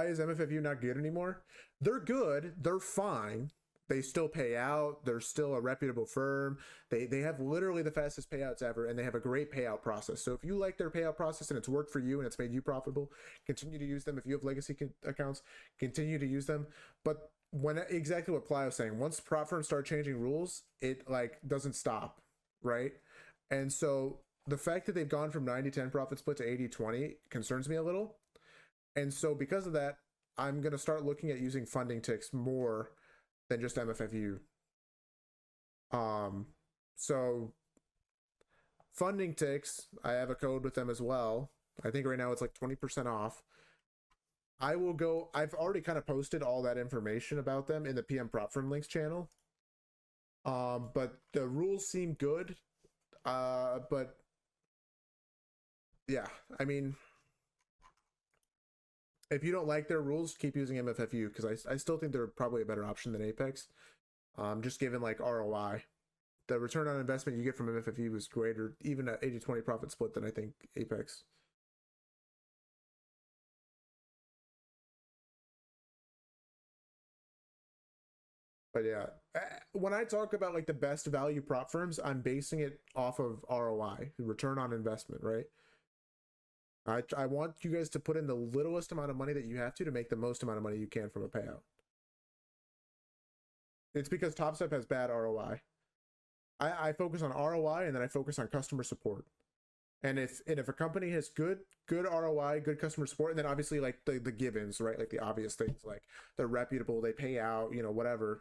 is MFFU not good anymore? They're good. They're fine. They still pay out. They're still a reputable firm. They have literally the fastest payouts ever, and they have a great payout process. So if you like their payout process and it's worked for you and it's made you profitable, continue to use them. If you have legacy accounts, continue to use them. But when exactly what Ply was saying, once prop firms start changing rules, it like doesn't stop, right? And so the fact that they've gone from 90-10 profit split to 80-20 concerns me a little. And so because of that, I'm going to start looking at using funding ticks more than just MFFU. So funding ticks, I have a code with them as well. I think right now it's like 20% off. I will go. I've already kind of posted all that information about them in the PM Prop Firm Links channel. But the rules seem good. But yeah, I mean, if you don't like their rules, keep using MFFU because I still think they're probably a better option than Apex. Just given like ROI, the return on investment you get from MFFU is greater, even at 80-20 profit split, than I think Apex. But yeah, when I talk about like the best value prop firms, I'm basing it off of ROI, return on investment, right? I want you guys to put in the littlest amount of money that you have to make the most amount of money you can from a payout. It's because TopStep has bad ROI. I focus on ROI and then I focus on customer support. And if a company has good ROI, good customer support, and then obviously like the givens, right? Like the obvious things, like they're reputable, they pay out, whatever.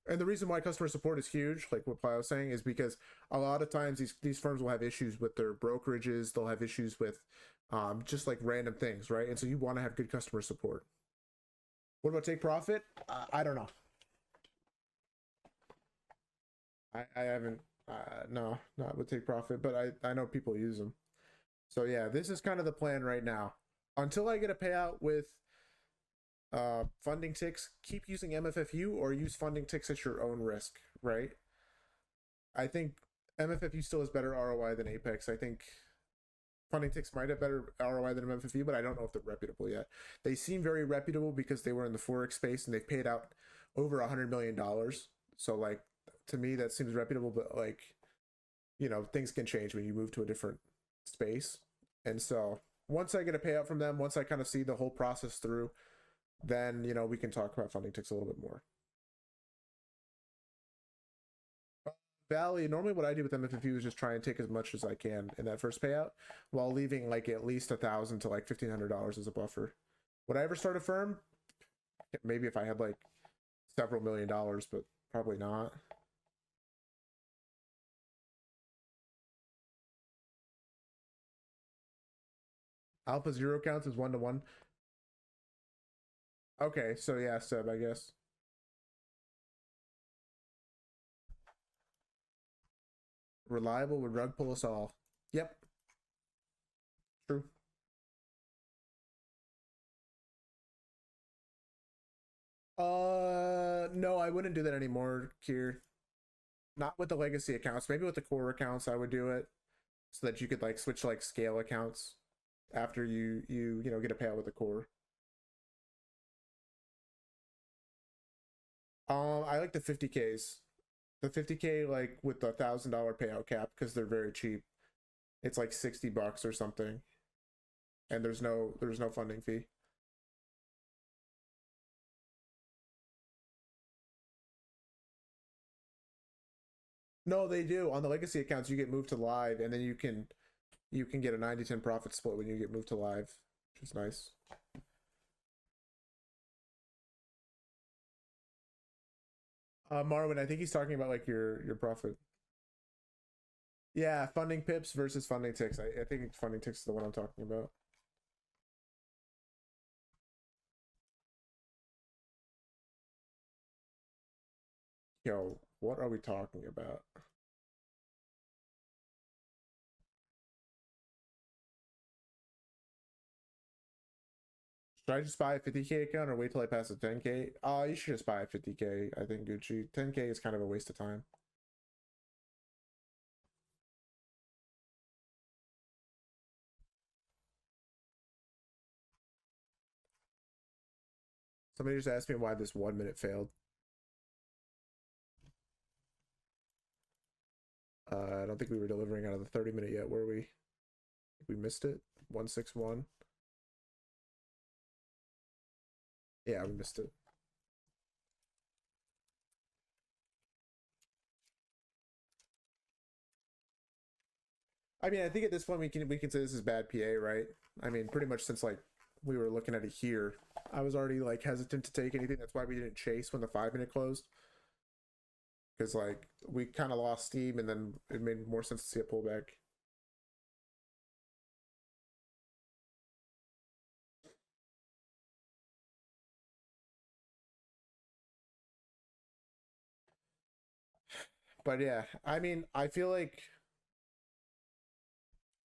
And the reason why customer support is huge, like what Plyo was saying, is because a lot of times these firms will have issues with their brokerages, they'll have issues with just like random things, right? And so you want to have good customer support. What about take profit? I don't know. I haven't, no, not with take profit, but I know people use them. So yeah, this is kind of the plan right now. Until I get a payout with funding ticks, keep using MFFU or use funding ticks at your own risk, right? I think MFFU still has better ROI than Apex. I think funding ticks might have better ROI than MFFU, but I don't know if they're reputable yet. They seem very reputable because they were in the Forex space and they've paid out over $100 million. So like, to me, that seems reputable, but like, things can change when you move to a different space. And so once I get a payout from them, once I kind of see the whole process through, then, we can talk about funding ticks a little bit more. Valley, normally what I do with MFFU is just try and take as much as I can in that first payout while leaving like at least $1,000 to like $1,500 as a buffer. Would I ever start a firm? Maybe if I had like several $1,000,000, but probably not. Alpha zero counts as 1-to-1. Okay, so yeah, Seb, I guess. Reliable would rug pull us all. Yep. True. No, I wouldn't do that anymore, Kier. Not with the legacy accounts. Maybe with the core accounts, I would do it so that you could like switch like scale accounts after you get a payout with the core. I like the 50Ks. The 50K like with the $1,000 payout cap because they're very cheap. It's like $60 or something, and there's no funding fee. No, they do. On the legacy accounts, you get moved to live, and then you can get a 90-10 profit split when you get moved to live, which is nice. Marwin, I think he's talking about like your profit. Yeah, funding pips versus funding ticks. I think funding ticks is the one I'm talking about. Yo, what are we talking about? Should I just buy a 50K account or wait till I pass a 10K? You should just buy a 50K. I think Gucci. 10K is kind of a waste of time. Somebody just asked me why this 1 minute failed. I don't think we were delivering out of the 30 minute yet, were we? We missed it. 161. Yeah, we missed it. I mean, I think at this point we can say this is bad PA, right? I mean, pretty much since like we were looking at it here, I was already like hesitant to take anything. That's why we didn't chase when the 5 minute closed, because like we kind of lost steam, and then it made more sense to see a pullback. But yeah, I mean, I feel like,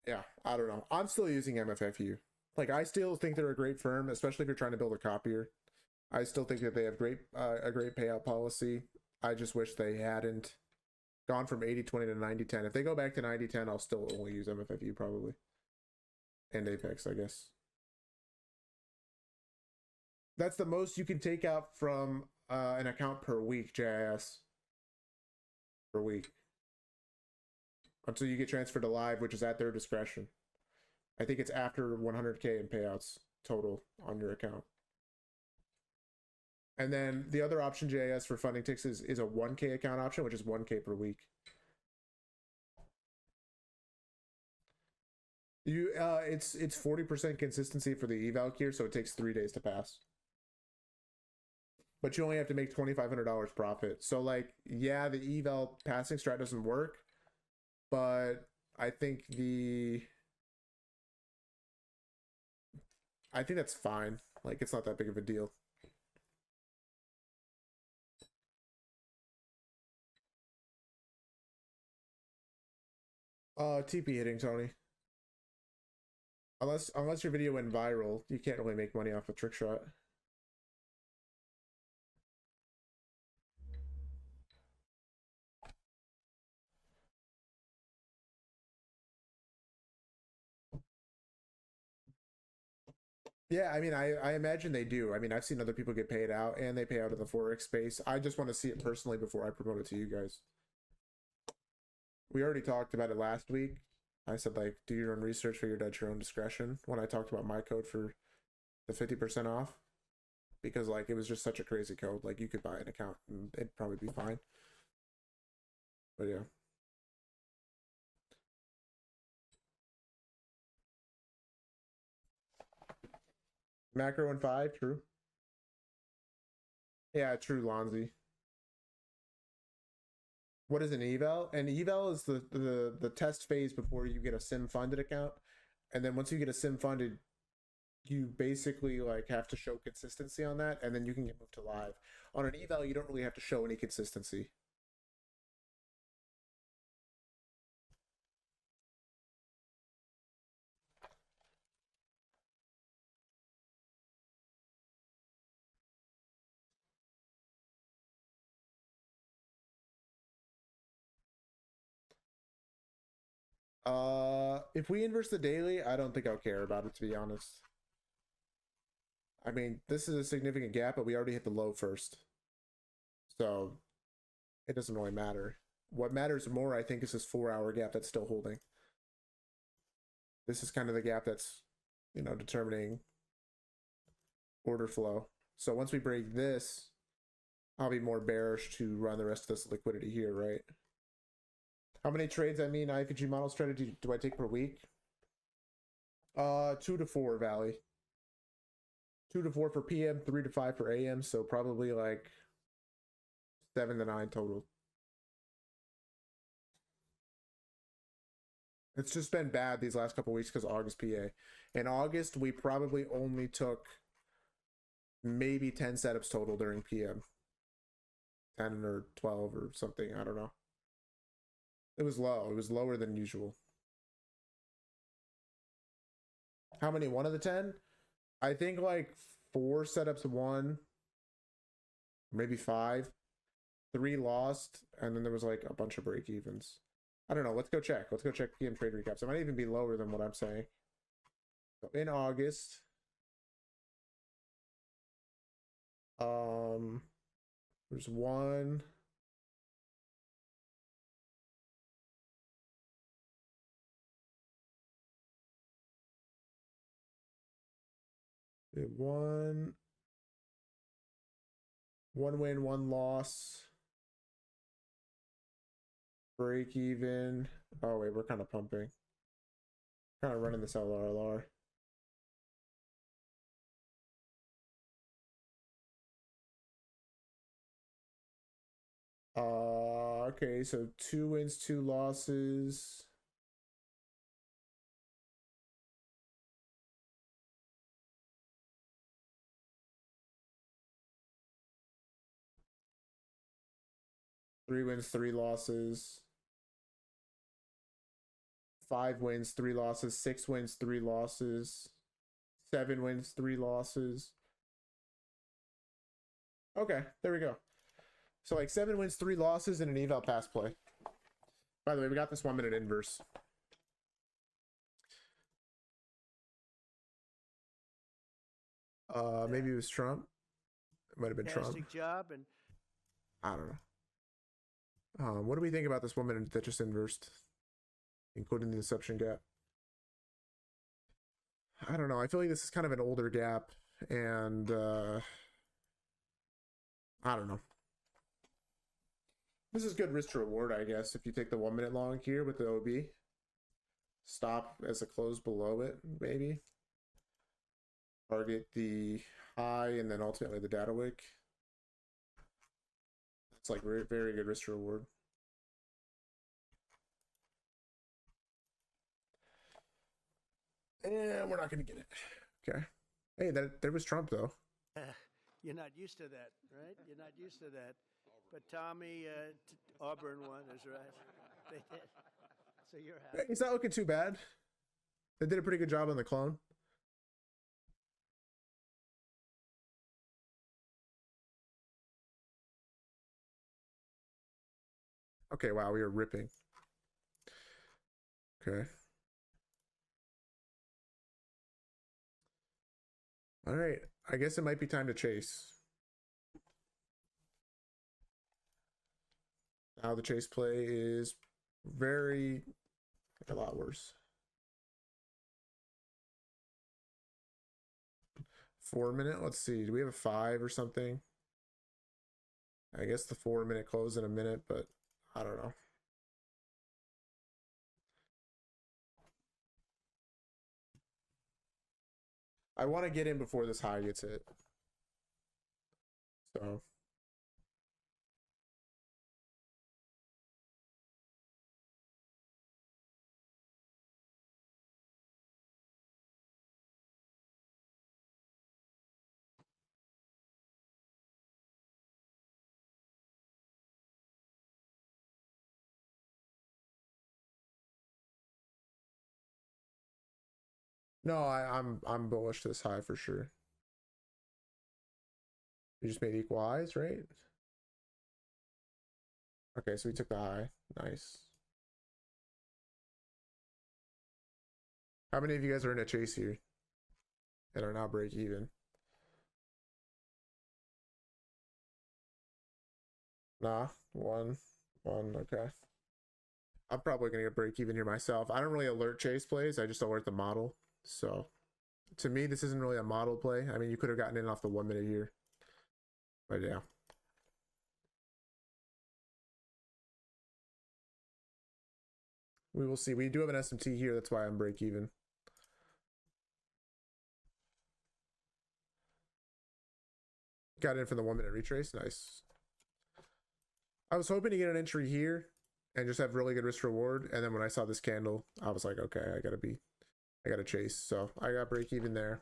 yeah, I don't know. I'm still using MFFU. Like, I still think they're a great firm, especially if you're trying to build a copier. I still think that they have a great payout policy. I just wish they hadn't gone from 80-20 to 90-10. If they go back to 90-10, I'll still only use MFFU probably. And Apex, I guess. That's the most you can take out from an account per week, JIS. Per week. Until you get transferred to live, which is at their discretion. I think it's after 100K in payouts total on your account. And then the other option, JIS, for funding ticks is a 1K account option, which is 1K per week. It's 40% consistency for the eval here, so it takes 3 days to pass. But you only have to make $2,500 profit. So like, yeah, the eval passing strat doesn't work, but I think that's fine. Like, it's not that big of a deal. TP hitting, Tony. Unless your video went viral, you can't really make money off a trick shot. Yeah, I mean, I imagine they do. I mean, I've seen other people get paid out, and they pay out in the Forex space. I just want to see it personally before I promote it to you guys. We already talked about it last week. I said, like, do your own research, figure it at your own discretion when I talked about my code for the 50% off. Because, like, it was just such a crazy code. Like, you could buy an account and it'd probably be fine. But yeah. Macro in 5, true. Yeah, true, Lonzy. What is an eval? An eval is the test phase before you get a sim funded account. And then once you get a sim funded, you basically like have to show consistency on that, and then you can get moved to live. On an eval, you don't really have to show any consistency. If we inverse the daily, I don't think I'll care about it, to be honest. I mean, this is a significant gap, but we already hit the low first. So it doesn't really matter. What matters more, I think, is this 4-hour gap that's still holding. This is kind of the gap that's, determining order flow. So once we break this, I'll be more bearish to run the rest of this liquidity here, right? How many trades, IFG model strategy do I take per week? 2 to 4, Valley. 2 to 4 for PM, 3 to 5 for AM, so probably like 7 to 9 total. It's just been bad these last couple weeks because August PA. In August, we probably only took maybe 10 setups total during PM. 10 or 12 or something, I don't know. It was low. It was lower than usual. How many? 1 of the 10? I think like 4 setups won, maybe 5. 3 lost, and then there was like a bunch of break evens. I don't know. Let's go check. Let's go check PM trade recaps. It might even be lower than what I'm saying. So in August, there's 1. One win, 1 loss. Break even. Oh wait, we're kind of pumping. Kind of running this LRLR. Okay, so 2 wins, 2 losses. 3 wins, 3 losses. 5 wins, 3 losses. 6 wins, 3 losses. 7 wins, 3 losses. Okay, there we go. So like 7 wins, 3 losses, and an eval pass play. By the way, we got this 1 minute inverse. Maybe it was Trump. It might have been Trump. Fantastic job, and I don't know. What do we think about this 1 minute that just inversed, including the inception gap? I don't know. I feel like this is kind of an older gap, and I don't know. This is good risk to reward, I guess, if you take the 1 minute long here with the OB. Stop as a close below it, maybe. Target the high and then ultimately the data wick. That's like very, very good risk to reward. And we're not going to get it. Okay. Hey, there was Trump, though. you're not used to that, right? You're not used to that. But Tommy, Auburn won, is right. They did. So you're happy. He's not looking too bad. They did a pretty good job on the clone. Okay, wow, we are ripping. Okay. All right, I guess it might be time to chase. Now the chase play is very, like, a lot worse. 4 minute, let's see, do we have a 5 or something? I guess the 4 minute close in a minute, but I don't know. I want to get in before this high gets hit. So. No, I'm bullish this high for sure. We just made equal highs, right? Okay, so we took the high. Nice. How many of you guys are in a chase here and are now break even? Nah, one, okay. I'm probably gonna get break even here myself. I don't really alert chase plays, I just alert the model. So to me, this isn't really a model play. I mean, you could have gotten in off the 1 minute here. But yeah. We will see. We do have an SMT here, that's why I'm break even. Got in for the 1 minute retrace, nice. I was hoping to get an entry here and just have really good risk reward, and then when I saw this candle, I was like, okay, I gotta chase. So I got break even there.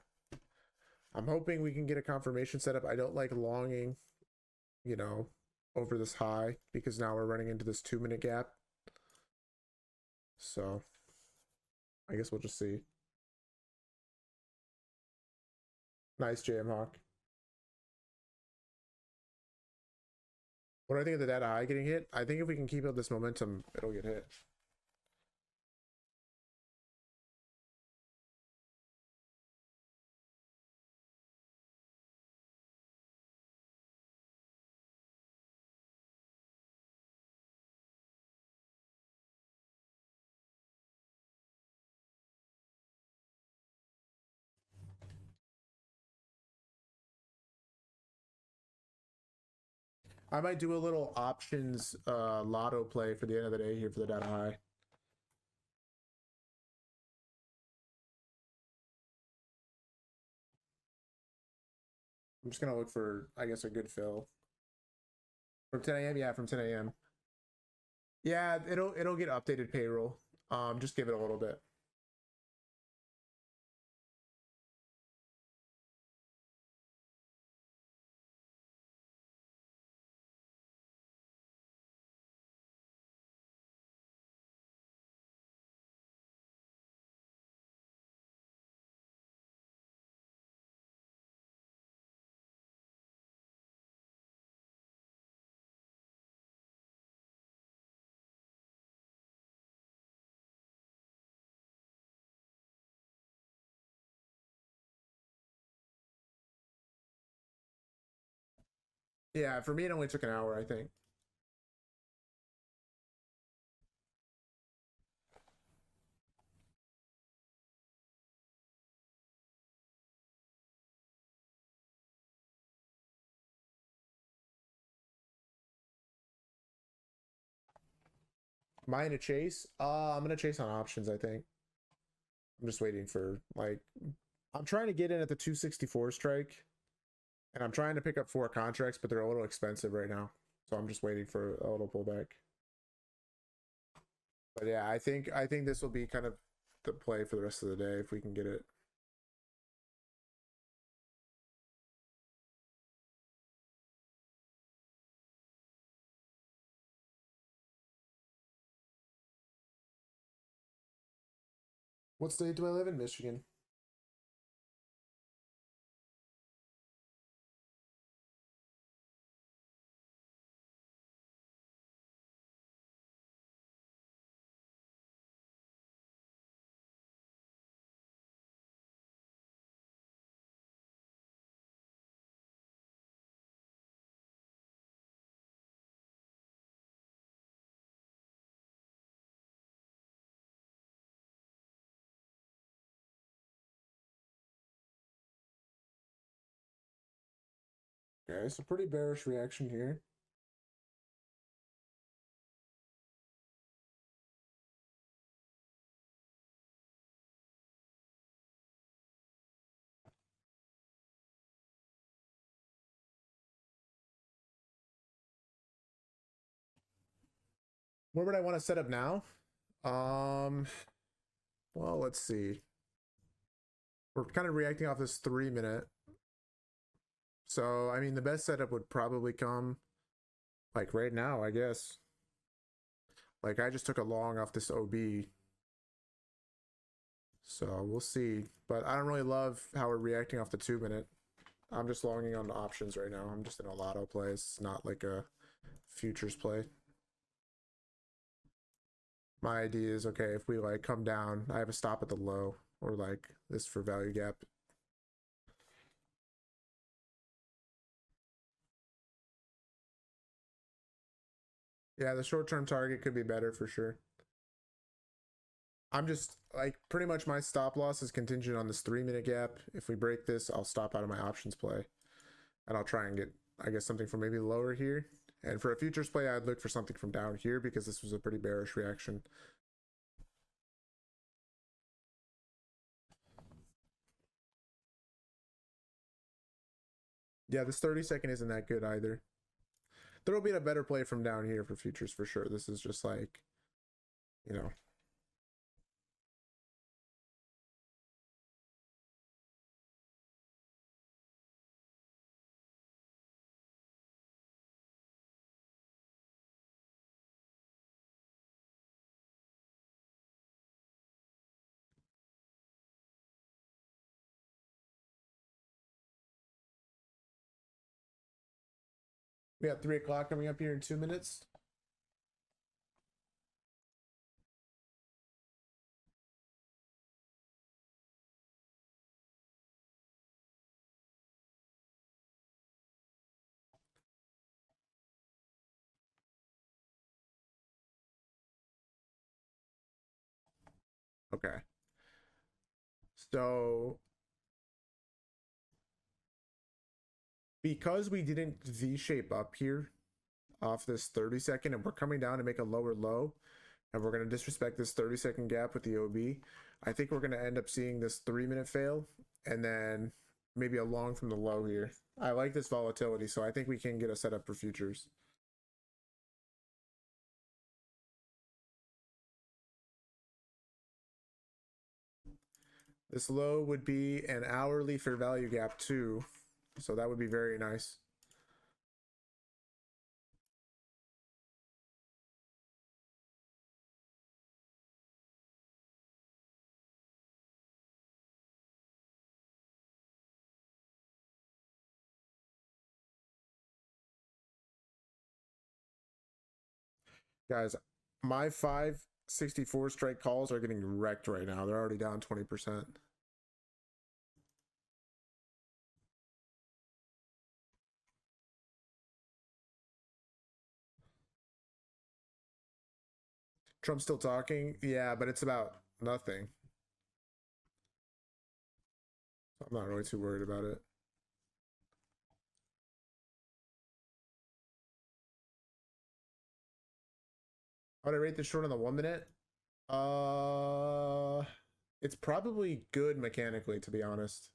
I'm hoping we can get a confirmation setup. I don't like longing, you know, over this high because now we're running into this 2 minute gap. So I guess we'll just see. Nice JM Hawk. What do I think of the data high getting hit? I think if we can keep up this momentum, it'll get hit. I might do a little options lotto play for the end of the day here for the data high. I'm just gonna look for, I guess, a good fill. From 10 a.m. Yeah, from 10 a.m. Yeah, it'll get updated payroll. Just give it a little bit. Yeah, for me it only took an hour, I think. Am I in a chase? I'm gonna chase on options, I think. I'm just waiting for like I'm trying to get in at the 264 strike, and I'm trying to pick up 4 contracts, but they're a little expensive right now. So I'm just waiting for a little pullback. But yeah, I think this will be kind of the play for the rest of the day if we can get it. What state do I live in? Michigan. Okay, so pretty bearish reaction here. Where would I want to set up now? Well, let's see. We're kind of reacting off this 3-minute. So, I mean, the best setup would probably come like right now, I guess. Like, I just took a long off this OB. So, we'll see. But I don't really love how we're reacting off the 2-minute. I'm just longing on the options right now. I'm just in a lotto play. It's not like a futures play. My idea is, okay, if we like come down, I have a stop at the low, or like this for value gap. Yeah, the short-term target could be better for sure. I'm just like pretty much my stop loss is contingent on this 3-minute gap. If we break this, I'll stop out of my options play, and I'll try and get, I guess, something from maybe lower here. And for a futures play, I'd look for something from down here because this was a pretty bearish reaction. Yeah, this 30-second isn't that good either. There'll be a better play from down here for futures for sure. This is just like, you know. We have 3 o'clock coming up here in 2 minutes. Okay. So because we didn't V-shape up here off this 30-second, and we're coming down to make a lower low, and we're going to disrespect this 30-second gap with the OB, I think we're going to end up seeing this 3-minute fail, and then maybe a long from the low here. I like this volatility, so I think we can get a setup for futures. This low would be an hourly fair value gap too, so that would be very nice. Guys, my 564 strike calls are getting wrecked right now. They're already down 20%. Trump's still talking. Yeah, but it's about nothing. I'm not really too worried about it. How would I rate the short on the 1 minute? It's probably good mechanically, to be honest.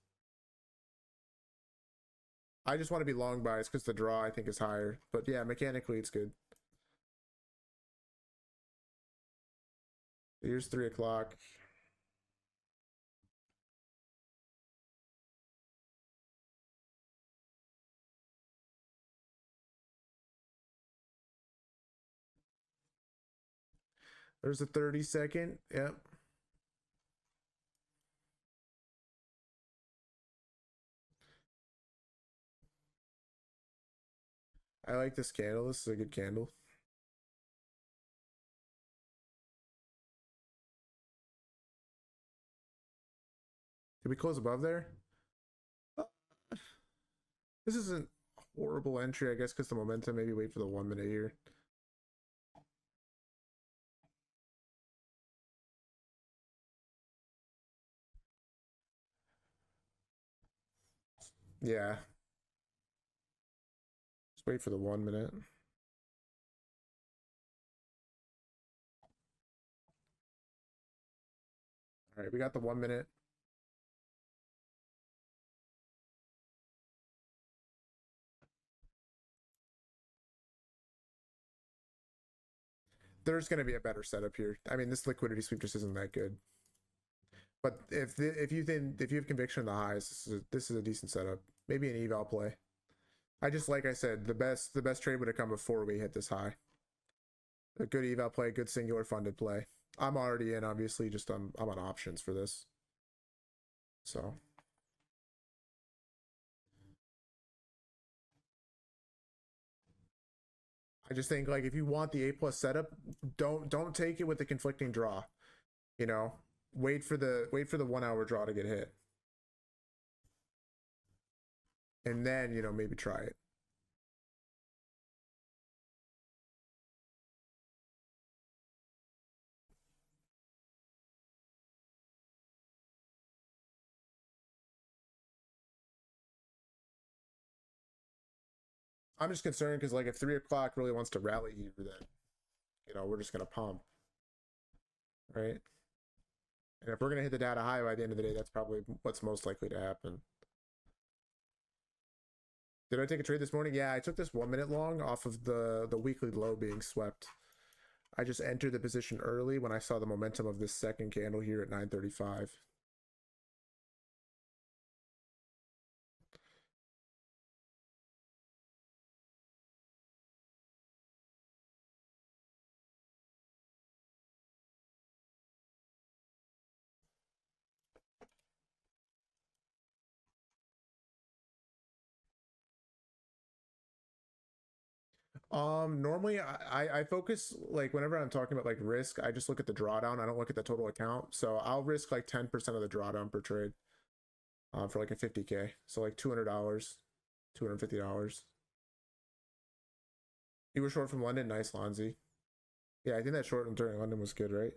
I just want to be long biased because the draw I think is higher. But yeah, mechanically it's good. Here's 3 o'clock. There's a 30-second. Yep. I like this candle. This is a good candle. Did we close above there? This isn't a horrible entry, I guess, because the momentum. Maybe wait for the 1 minute here. Yeah. Just wait for the 1 minute. All right, we got the 1 minute. There's going to be a better setup here. I mean, this liquidity sweep just isn't that good. But if you have conviction in the highs, this is a decent setup. Maybe an eval play. Like I said, the best trade would have come before we hit this high. A good eval play, good singular funded play. I'm already in, obviously. Just I'm on options for this. So. I just think like if you want the A+ setup, don't take it with the conflicting draw. You know, wait for the 1 hour draw to get hit. And then, you know, maybe try it. I'm just concerned because like if 3 o'clock really wants to rally here, then you know we're just gonna pump, right? And if we're gonna hit the data high by the end of the day, that's probably what's most likely to happen. Did I take a trade this morning? Yeah, I took this 1 minute long off of the weekly low being swept. I just entered the position early when I saw the momentum of this second candle here at 9:35. Normally I focus like whenever I'm talking about like risk, I just look at the drawdown. I don't look at the total account. So I'll risk like 10% of the drawdown per trade. For like a 50K. So like $200, $250. You were short from London, nice Lonzy. Yeah, I think that short during London was good, right?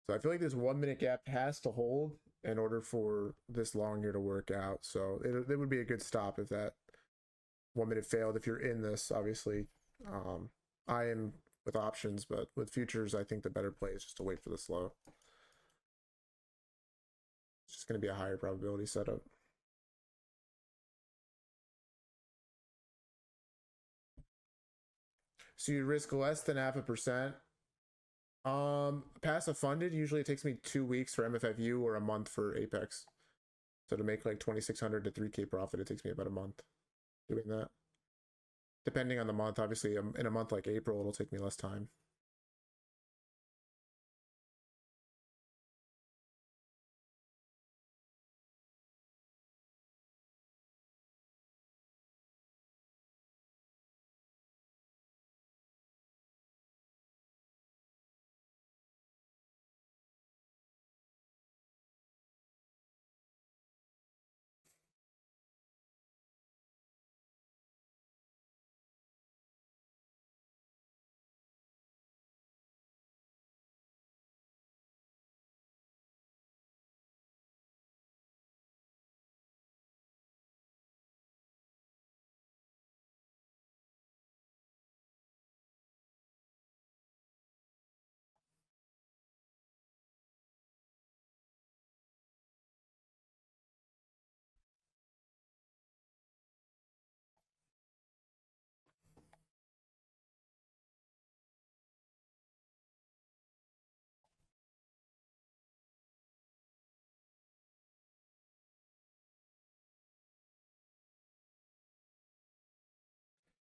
So I feel like this 1 minute gap has to hold in order for this long here to work out. So it would be a good stop if that 1 minute failed. If you're in this, obviously, I am with options, but with futures, I think the better play is just to wait for the slow. It's just going to be a higher probability setup. So you risk less than 0.5%. Passive funded, usually it takes me 2 weeks for MFFU or a month for Apex. So to make like 2,600 to 3K profit, it takes me about a month doing that. Depending on the month, obviously, in a month like April, it'll take me less time.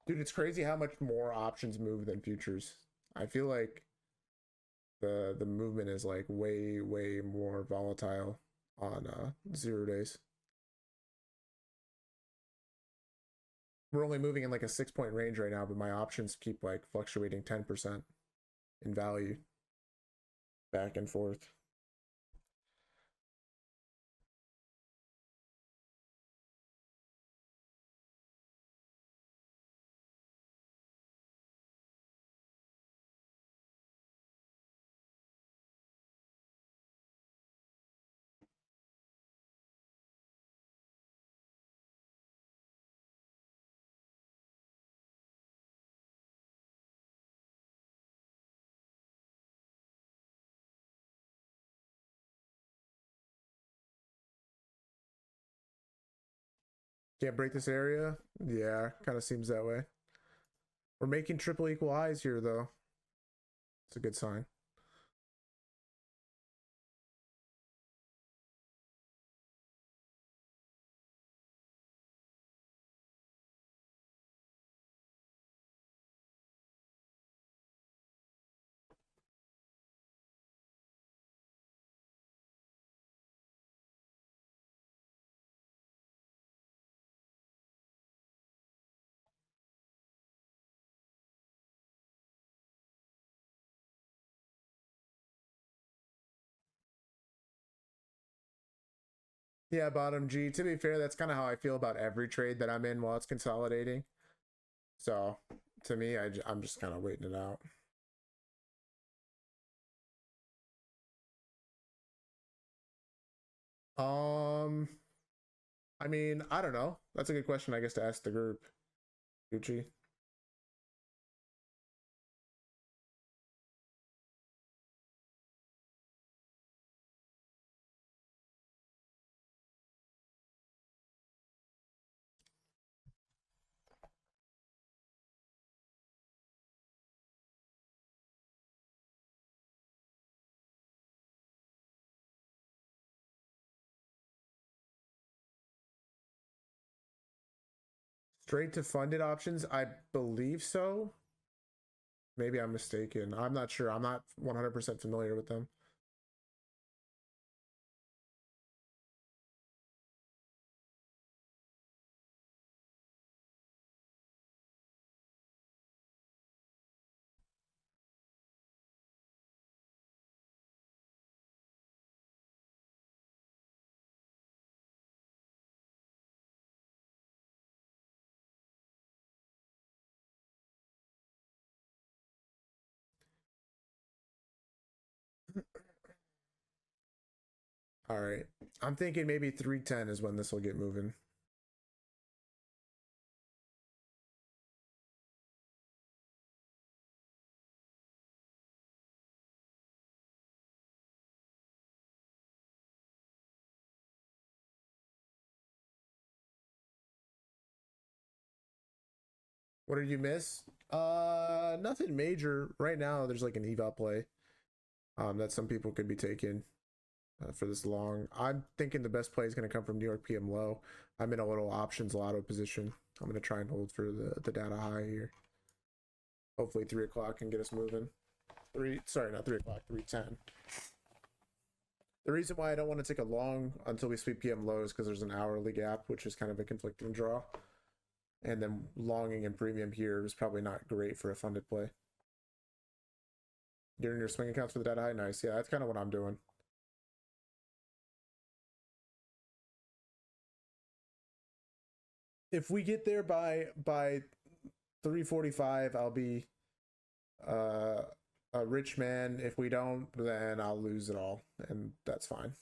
Dude, it's crazy how much more options move than futures. I feel like the movement is like way more volatile on 0 days. We're only moving in like a 6 point range right now, but my options keep like fluctuating 10% in value back and forth. Can't break this area? Yeah, kind of seems that way. We're making triple equal highs here, though. It's a good sign. Yeah, bottom G. To be fair, that's kind of how I feel about every trade that I'm in while it's consolidating. So, to me, I'm just kind of waiting it out. I mean, I don't know. That's a good question, I guess, to ask the group. Gucci. Straight to funded options? I believe so. Maybe I'm mistaken. I'm not sure. I'm not 100% familiar with them. All right. I'm thinking maybe 310 is when this will get moving. What did you miss? Nothing major. Right now, there's like an eval play that some people could be taking for this long. I'm thinking the best play is going to come from New York PM low. I'm in a little options lotto position. I'm going to try and hold for the data high here. Hopefully 3 o'clock can get us moving. Not 3 o'clock, 3:10. The reason why I don't want to take a long until we sweep PM low is because there's an hourly gap, which is kind of a conflicting draw. And then longing and premium here is probably not great for a funded play. You're in your swing accounts for the data high? Nice. Yeah, that's kind of what I'm doing. If we get there by 3:45, I'll be a rich man. If we don't, then I'll lose it all, and that's fine.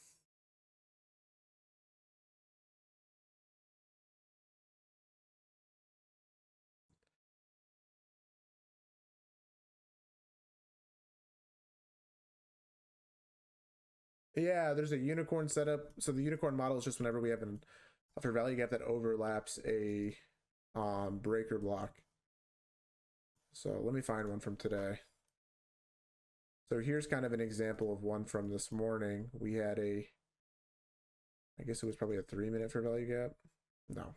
Yeah, there's a unicorn setup. So the unicorn model is just whenever we have a fair value gap that overlaps a breaker block. So let me find one from today. So here's kind of an example of one from this morning. We had I guess it was probably a 3-minute fair value gap. No.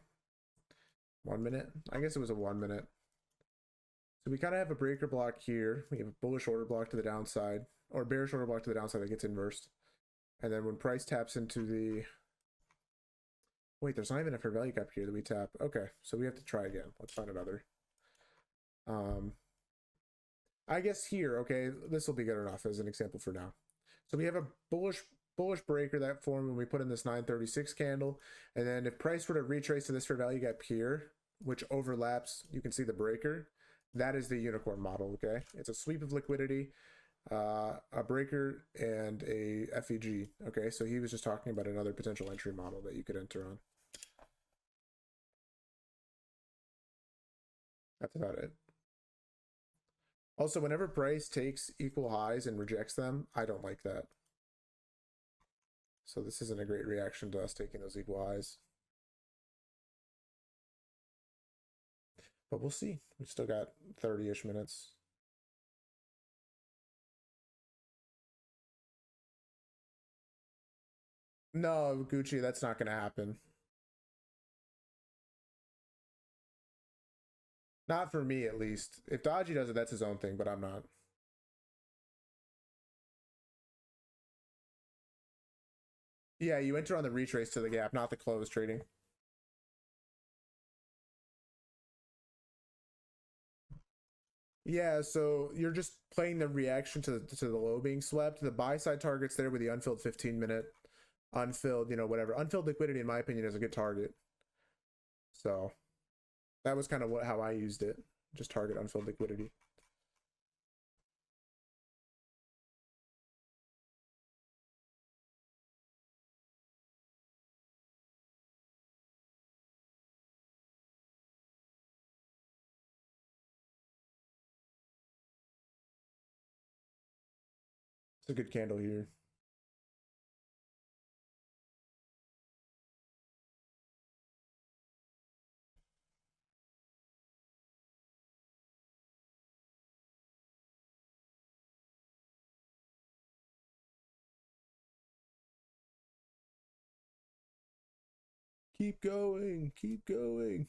1 minute? I guess it was a 1 minute. So we kind of have a breaker block here. We have a bullish order block to the downside, or bearish order block to the downside that gets inversed. And then when price taps into the... Wait, there's not even a fair value gap here that we tap. Okay, so we have to try again. Let's find another. I guess here, okay, this will be good enough as an example for now. So we have a bullish breaker that formed when we put in this 936 candle. And then if price were to retrace to this fair value gap here, which overlaps, you can see the breaker, that is the unicorn model, okay? It's a sweep of liquidity, a breaker, and a FEG, okay? So he was just talking about another potential entry model that you could enter on. That's about it. Also, whenever price takes equal highs and rejects them, I don't like that. So this isn't a great reaction to us taking those equal highs. But we'll see. We still got 30-ish minutes. No, Gucci, that's not going to happen. Not for me, at least. If Dodgy does it, that's his own thing, but I'm not. Yeah, you enter on the retrace to the gap, not the close trading. Yeah, so you're just playing the reaction to the low being swept. The buy side target's there with the unfilled 15-minute, unfilled, whatever. Unfilled liquidity, in my opinion, is a good target. So that was kind of how I used it. Just target unfilled liquidity. It's a good candle here. Keep going, keep going.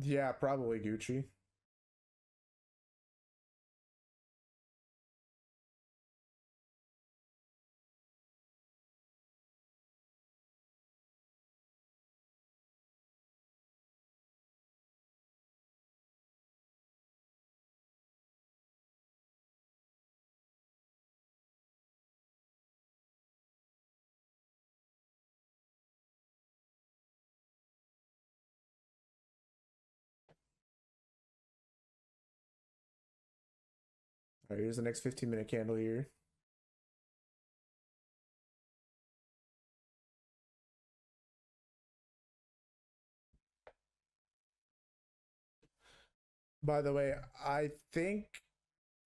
Yeah, probably Gucci. All right, here's the next 15-minute candle here. By the way, I think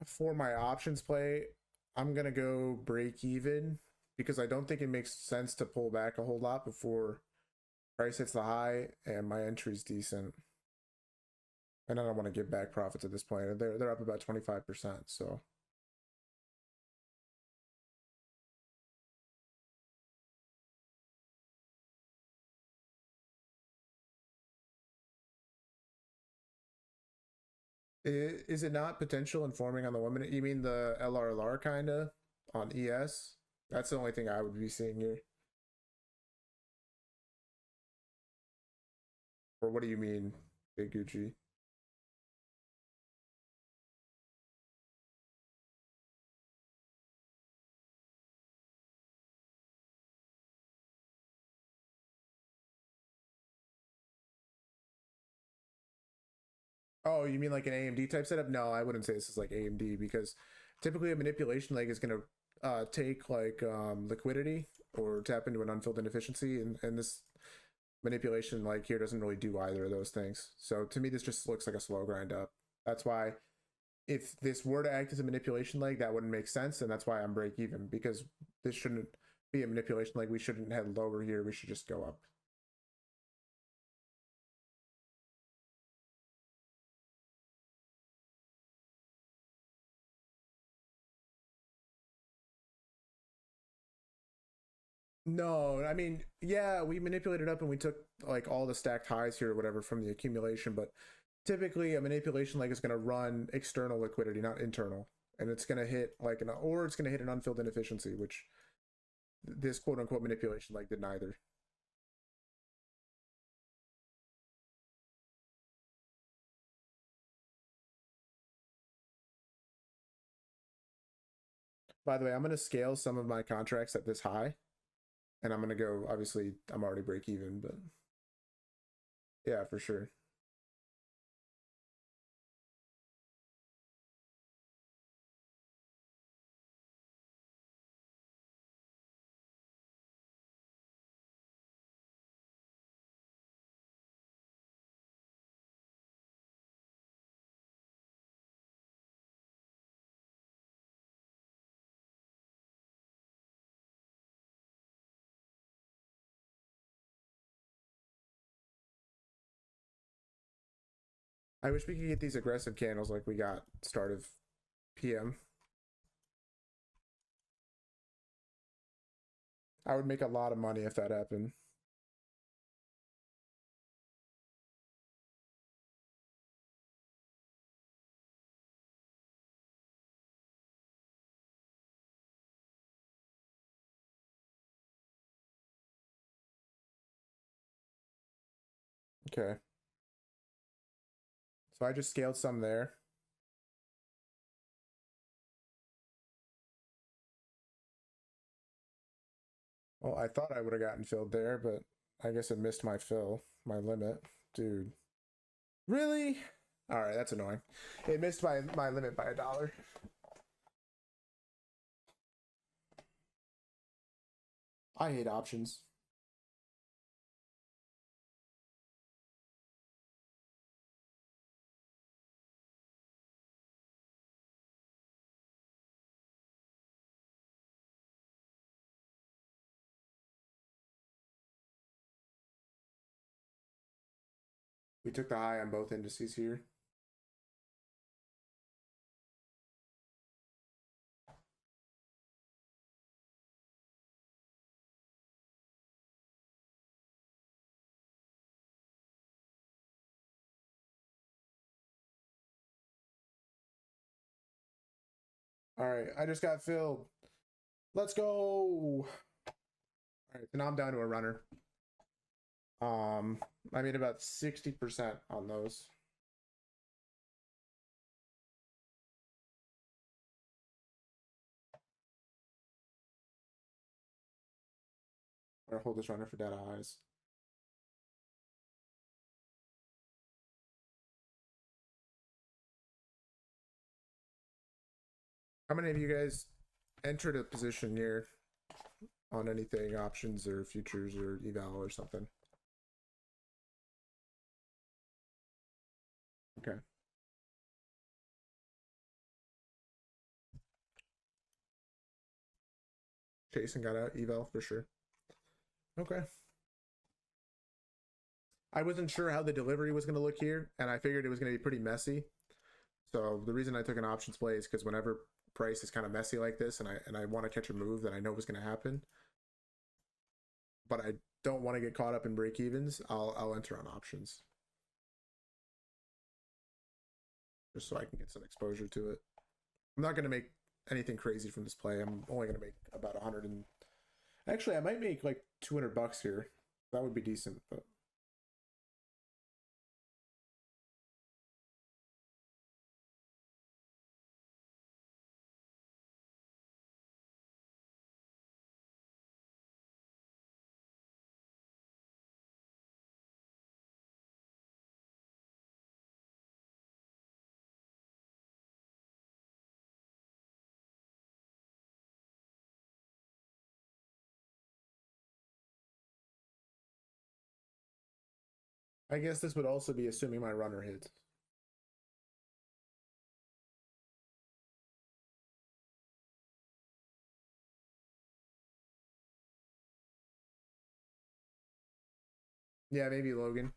for my options play, I'm gonna go break even because I don't think it makes sense to pull back a whole lot before price hits the high and my entry's decent. And I don't want to give back profits at this point. They're up about 25%, so. Is it not potential informing on the 1 minute? You mean the LRLR kind of on ES? That's the only thing I would be seeing here. Or what do you mean, Big Gucci? Oh, you mean like an AMD type setup? No, I wouldn't say this is like AMD because typically a manipulation leg is going to take like liquidity or tap into an unfilled inefficiency, and this manipulation like here doesn't really do either of those things. So to me, this just looks like a slow grind up. That's why if this were to act as a manipulation leg, that wouldn't make sense, and that's why I'm break even because this shouldn't be a manipulation leg. We shouldn't head lower here. We should just go up. No, I mean, yeah, we manipulated up and we took like all the stacked highs here or whatever from the accumulation, but typically a manipulation leg is going to run external liquidity, not internal. And it's going to hit like or it's going to hit an unfilled inefficiency, which this quote unquote manipulation leg did neither. By the way, I'm going to scale some of my contracts at this high, and I'm going to go, obviously, I'm already break even, but yeah, for sure. I wish we could get these aggressive candles like we got start of PM. I would make a lot of money if that happened. Okay. So I just scaled some there. Well, I thought I would have gotten filled there, but I guess it missed my fill, my limit. Dude. Really? Alright, that's annoying. It missed my limit by $1. I hate options. We took the high on both indices here. Alright, I just got filled. Let's go. Alright, so now I'm down to a runner. I made about 60% on those. Or hold this runner for data highs. How many of you guys entered a position here on anything, options or futures or eval or something? Okay. Jason got out eval for sure. Okay. I wasn't sure how the delivery was going to look here, and I figured it was going to be pretty messy. So the reason I took an options play is because whenever price is kind of messy like this, and I want to catch a move that I know was going to happen, but I don't want to get caught up in break evens, I'll enter on options, just so I can get some exposure to it. I'm not going to make anything crazy from this play. I'm only going to make about 100 and actually I might make like $200 here. That would be decent, but I guess this would also be assuming my runner hits. Yeah, maybe Logan.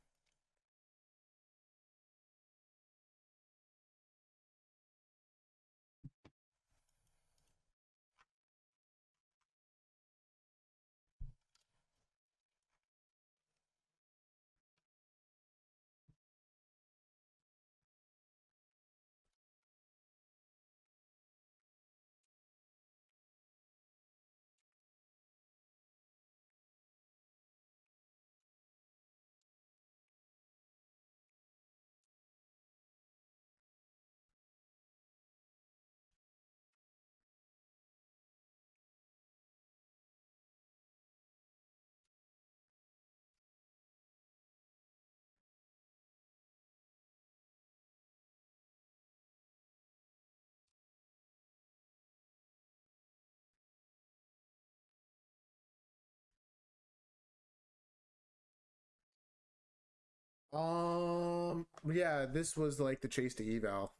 Yeah, this was like the chase to eval.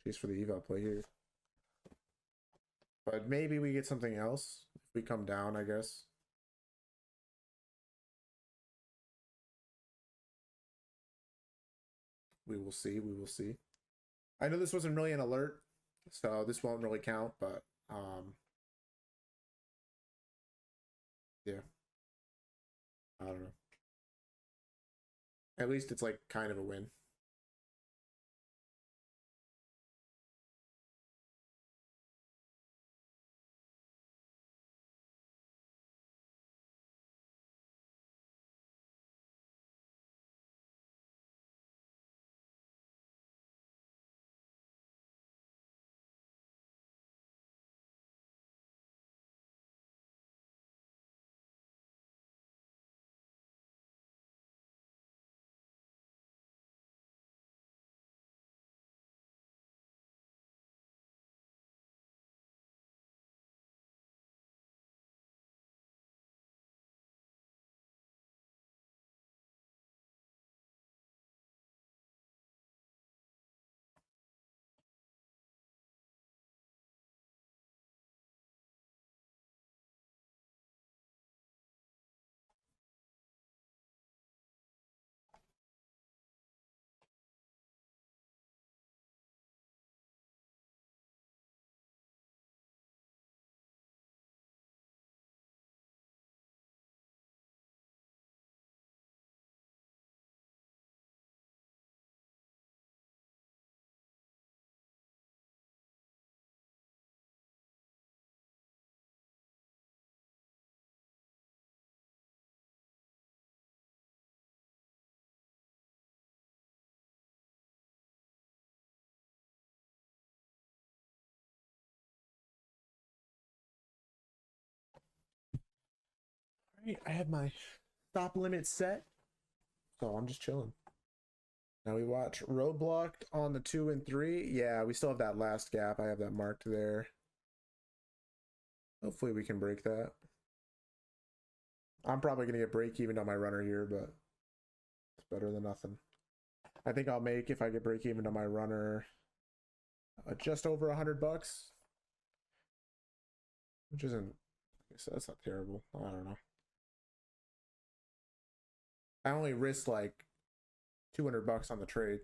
Chase for the eval play here. But maybe we get something else if we come down, I guess. We will see. We will see. I know this wasn't really an alert, so this won't really count, but yeah. I don't know. At least it's like kind of a win. All right, I have my stop limit set, so I'm just chilling. Now we watch Roadblocked on the 2 and 3. Yeah, we still have that last gap. I have that marked there. Hopefully we can break that. I'm probably going to get break even on my runner here, but it's better than nothing. I think I'll make, if I get break even on my runner, just over $100, which isn't, so that's not terrible. I don't know. I only risked like $200 on the trade,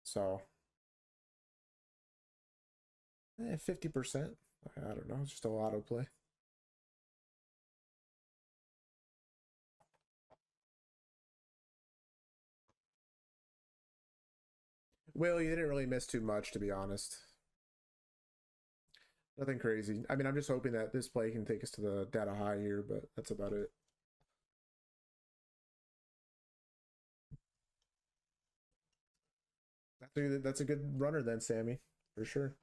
so 50%. I don't know. It's just a lotto play. Will, you didn't really miss too much, to be honest. Nothing crazy. I mean, I'm just hoping that this play can take us to the data high here, but that's about it. That's a good runner then, Sammy, for sure.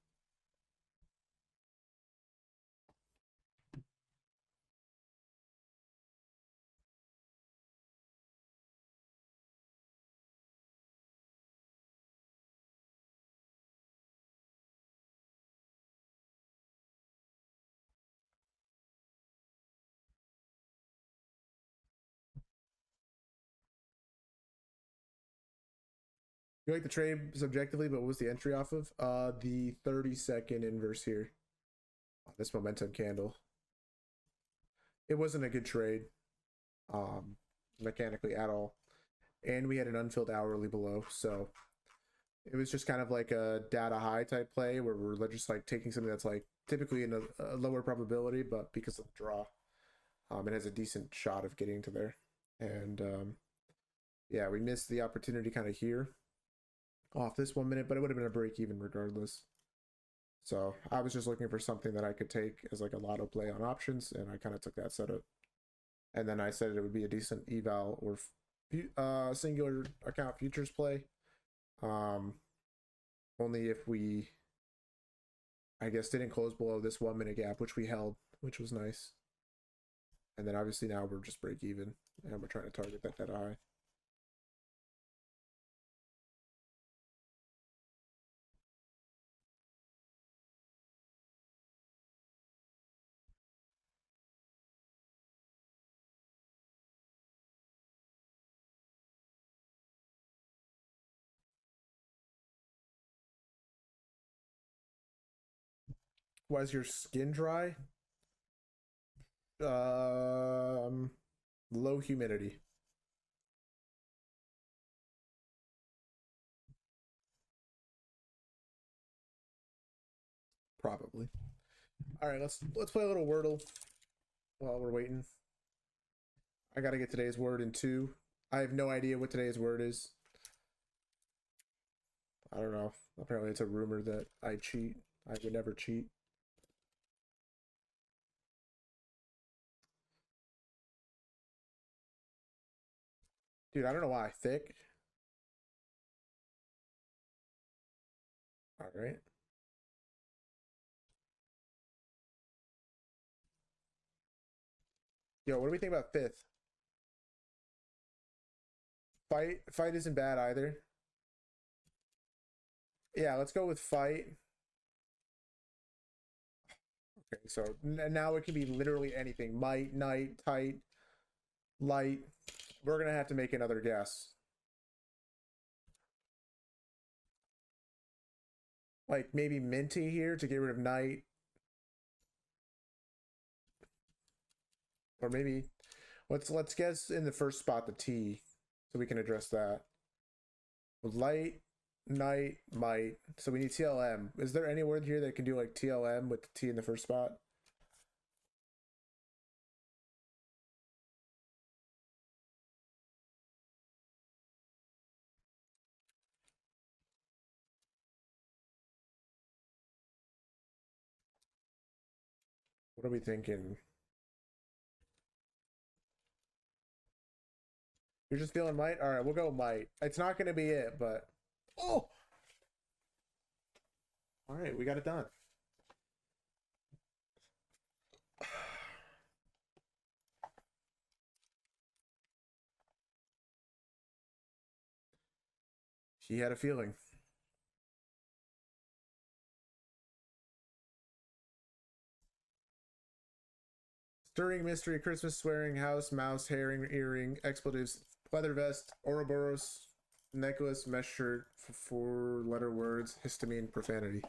You like the trade subjectively, but what was the entry off of? The 30-second inverse here. This momentum candle. It wasn't a good trade, mechanically at all. And we had an unfilled hourly below, so it was just kind of like a data high type play where we're just like taking something that's like typically in a lower probability, but because of the draw, it has a decent shot of getting to there. And yeah, we missed the opportunity kind of here off this 1 minute, but it would have been a break even regardless. So I was just looking for something that I could take as like a lotto play on options, and I kind of took that setup. And then I said it would be a decent eval or singular account futures play. Only if we, I guess, didn't close below this 1 minute gap, which we held, which was nice. And then obviously now we're just break even, and we're trying to target that data high. Why is your skin dry? Low humidity. Probably. All right, let's play a little Wordle while we're waiting. I gotta get today's word in 2. I have no idea what today's word is. I don't know. Apparently it's a rumor that I cheat. I would never cheat. Dude, I don't know why. Thick. All right. Yo, what do we think about 5th? Fight isn't bad either. Yeah, let's go with fight. Okay, so now it can be literally anything. Might, night, tight, light. We're gonna have to make another guess. Like maybe minty here to get rid of night. Or maybe let's guess in the first spot the T, so we can address that. Light, night, might. So we need TLM. Is there any word here that can do like TLM with the T in the first spot? What are we thinking? You're just feeling might? All right, we'll go might. It's not going to be it, but... Oh! All right, we got it done. He had a feeling. Stirring mystery, Christmas swearing, house, mouse, herring, earring, expletives, leather vest, Ouroboros, necklace, mesh shirt, four-letter words, histamine, profanity.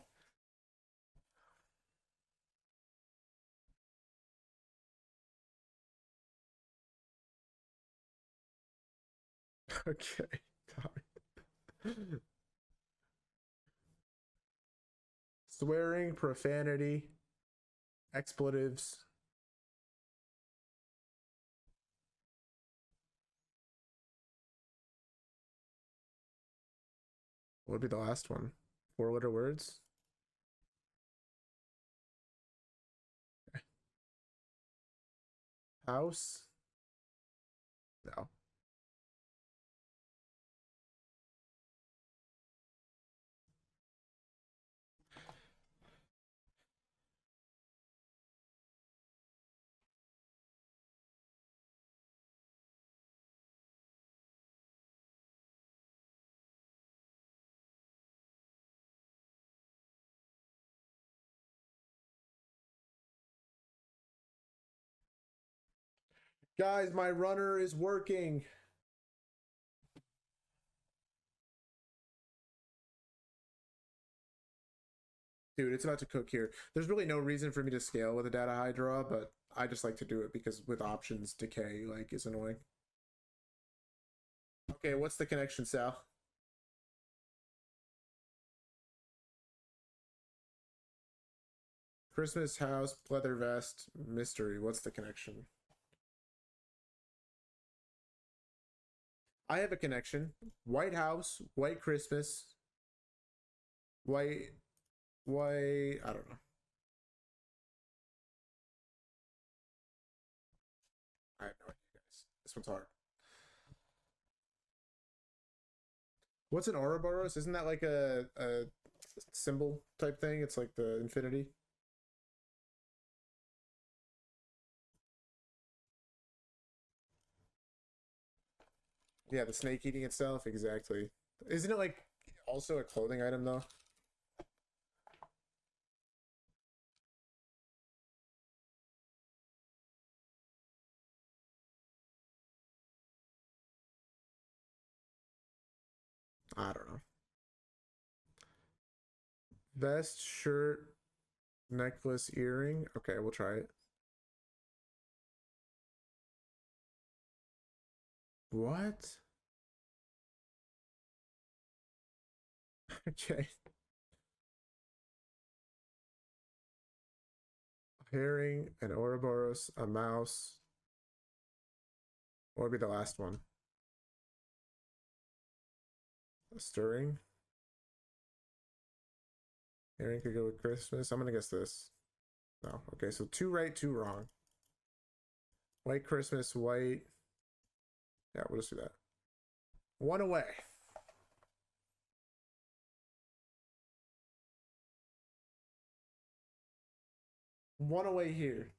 Okay. Swearing, profanity, expletives. What would be the last one? Four-letter words? Okay. House? No. Guys, my runner is working. Dude, it's about to cook here. There's really no reason for me to scale with a data high draw, but I just like to do it because with options, decay like is annoying. Okay, what's the connection, Sal? Christmas house, leather vest, mystery. What's the connection? I have a connection. White house, white Christmas, white, I don't know. I have no idea, guys. This one's hard. What's an Ouroboros? Isn't that like a symbol type thing? It's like the infinity. Yeah, the snake eating itself, exactly. Isn't it like also a clothing item though? I don't know. Vest, shirt, necklace, earring. Okay, we'll try it. What? Okay. Herring, an Ouroboros, a mouse. What would be the last one? A stirring. Herring could go with Christmas. I'm gonna guess this. No. Okay, so 2 right, 2 wrong. White Christmas, white. Yeah, we'll just do that. 1 away. One away here.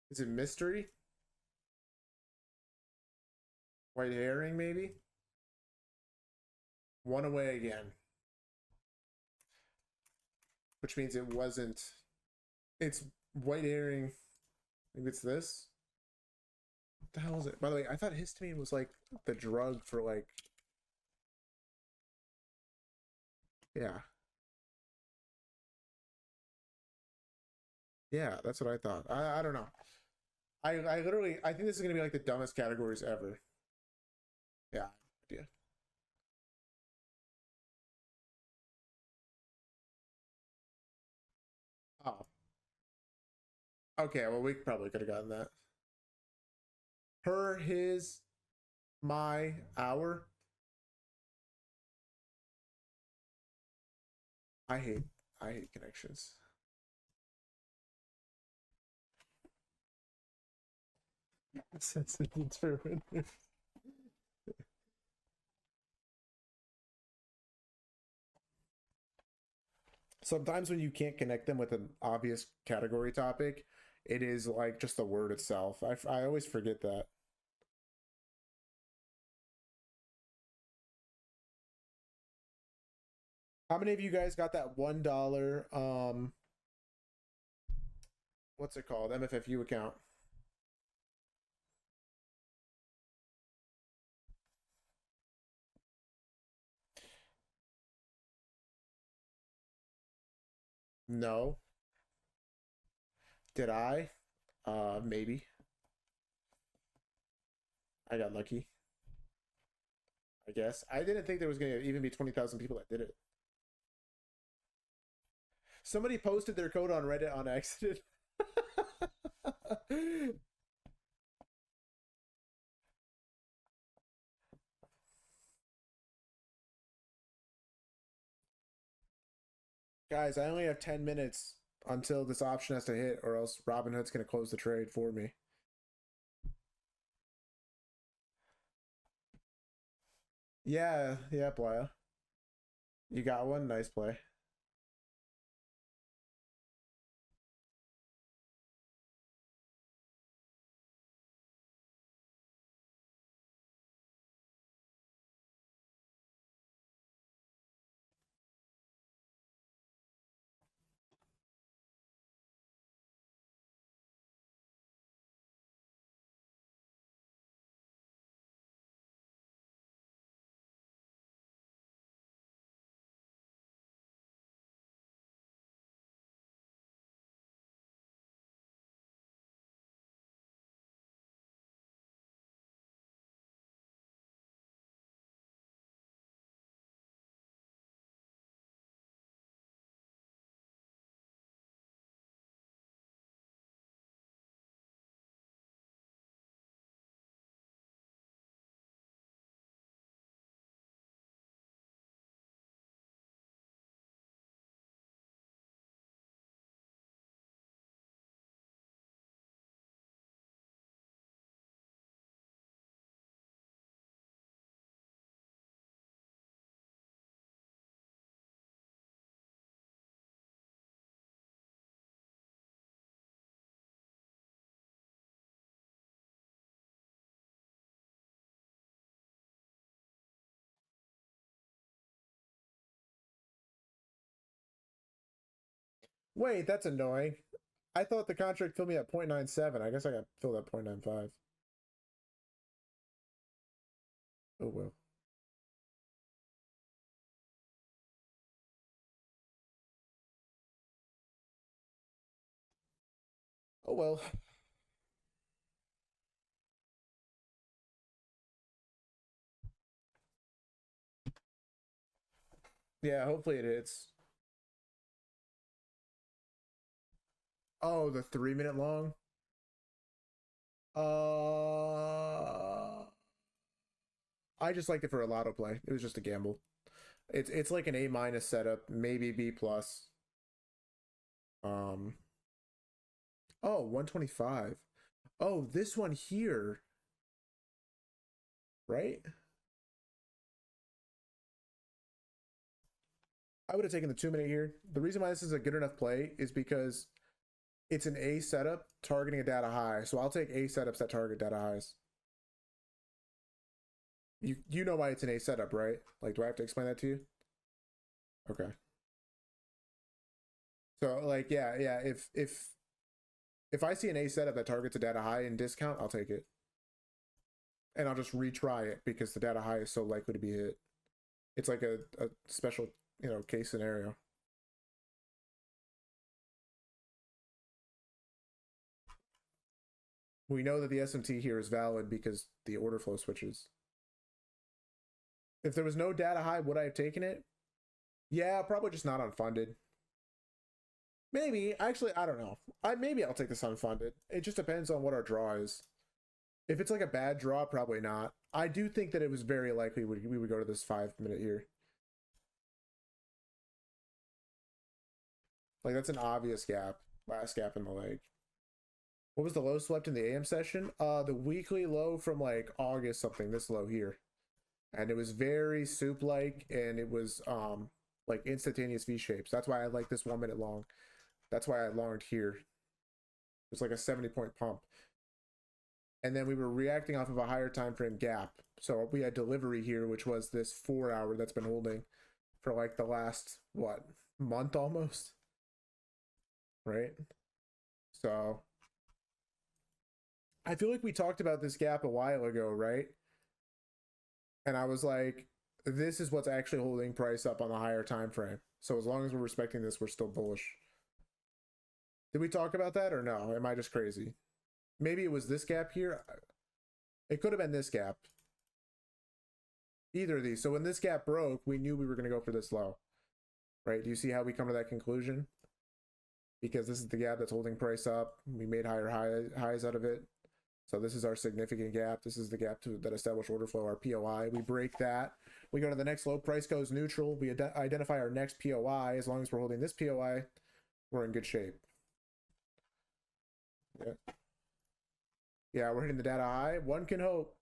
Is it mystery? White herring, maybe? 1 away again. Which means it wasn't. It's white herring. Maybe it's this? What the hell is it? By the way, I thought histamine was like the drug for like. Yeah. Yeah, that's what I thought. I don't know. I literally I think this is gonna be like the dumbest categories ever. Yeah, idea. Oh. Okay, well we probably could have gotten that. Her, his, my, our. I hate connections. Sense of determined. Sometimes when you can't connect them with an obvious category topic, it is like just the word itself. I always forget that. How many of you guys got that $1 what's it called? MFFU account? No. Did I? Maybe. I got lucky. I guess. I didn't think there was going to even be 20,000 people that did it. Somebody posted their code on Reddit on accident. Guys, I only have 10 minutes until this option has to hit, or else Robinhood's going to close the trade for me. Yeah, Playa. You got one? Nice play. Wait, that's annoying. I thought the contract filled me at 0.97. I guess I got filled at 0.95. Oh well. Oh well. Yeah, hopefully it hits. Oh, the 3 minute long? I just liked it for a lotto play. It was just a gamble. It's like an A- setup, maybe B plus. Um Oh, 125. Oh, this one here. Right? I would have taken the 2 minute here. The reason why this is a good enough play is because it's an A setup targeting a data high. So I'll take A setups that target data highs. You know why it's an A setup, right? Like, do I have to explain that to you? Okay. So like, yeah. If I see an A setup that targets a data high in discount, I'll take it. And I'll just retry it because the data high is so likely to be hit. It's like a special, case scenario. We know that the SMT here is valid because the order flow switches. If there was no data high, would I have taken it? Yeah, probably just not unfunded. Maybe. Actually, I don't know. Maybe I'll take this unfunded. It just depends on what our draw is. If it's like a bad draw, probably not. I do think that it was very likely we would go to this 5 minute here. Like, that's an obvious gap. Last gap in the leg. What was the low swept in the AM session? The weekly low from like August something, this low here. And it was very soup-like, and it was like instantaneous V shapes. That's why I like this 1 minute long. That's why I longed here. It's like a 70-point pump. And then we were reacting off of a higher time frame gap. So we had delivery here, which was this 4 hour that's been holding for like the last, what, month almost? Right? So I feel like we talked about this gap a while ago, right? And I was like, this is what's actually holding price up on the higher time frame. So as long as we're respecting this, we're still bullish. Did we talk about that or no? Am I just crazy? Maybe it was this gap here. It could have been this gap. Either of these. So when this gap broke, we knew we were going to go for this low. Right? Do you see how we come to that conclusion? Because this is the gap that's holding price up. We made higher highs out of it. So this is our significant gap. This is the gap that established order flow, our POI. We break that. We go to the next low. Price goes neutral. We identify our next POI. As long as we're holding this POI, we're in good shape. Yeah. Yeah, we're hitting the data high. One can hope.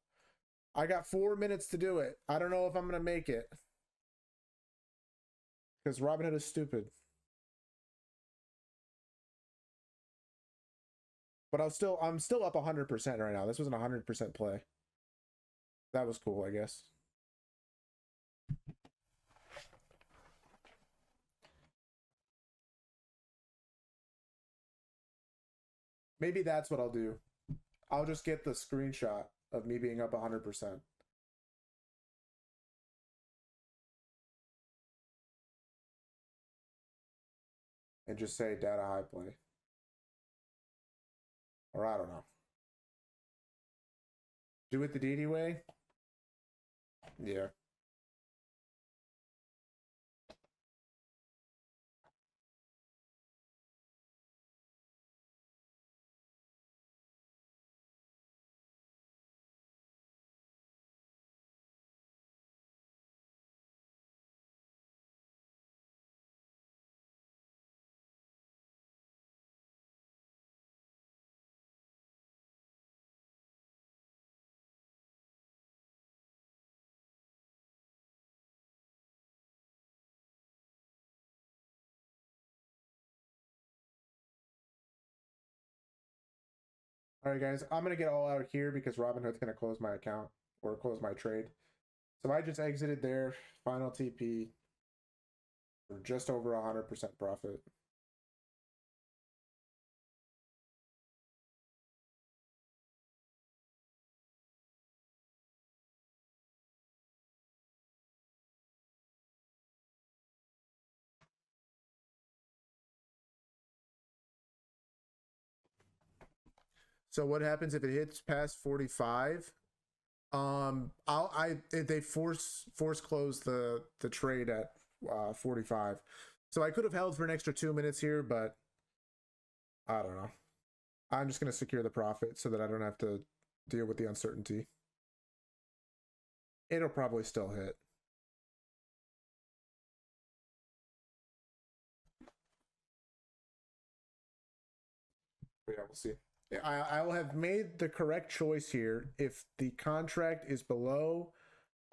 I got 4 minutes to do it. I don't know if I'm going to make it. Because Robinhood is stupid. But I'm still up 100% right now. This was an 100% play. That was cool, I guess. Maybe that's what I'll do. I'll just get the screenshot of me being up 100%. And just say data high play. Or I don't know. Do it the DD way? Yeah. All right, guys, I'm going to get all out here because Robinhood's going to close my account or close my trade. So I just exited there, final TP for just over 100% profit. So what happens if it hits past 45? They force close the trade at 45. So I could have held for an extra 2 minutes here, but I don't know. I'm just gonna secure the profit so that I don't have to deal with the uncertainty. It'll probably still hit. Yeah, we'll see. I will have made the correct choice here if the contract is below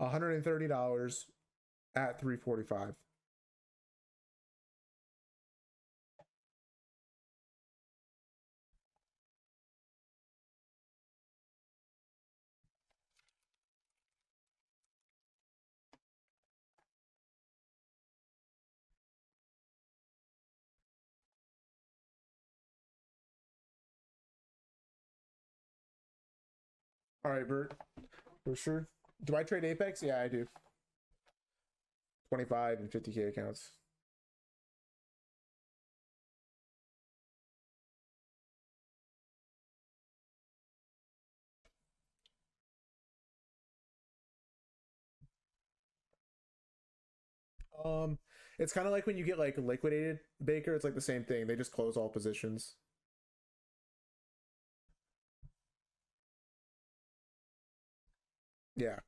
$130 at 345. All right, Bert. For sure. Do I trade Apex? Yeah, I do. 25 and 50K accounts. It's kind of like when you get like liquidated Baker, it's like the same thing. They just close all positions. Yeah.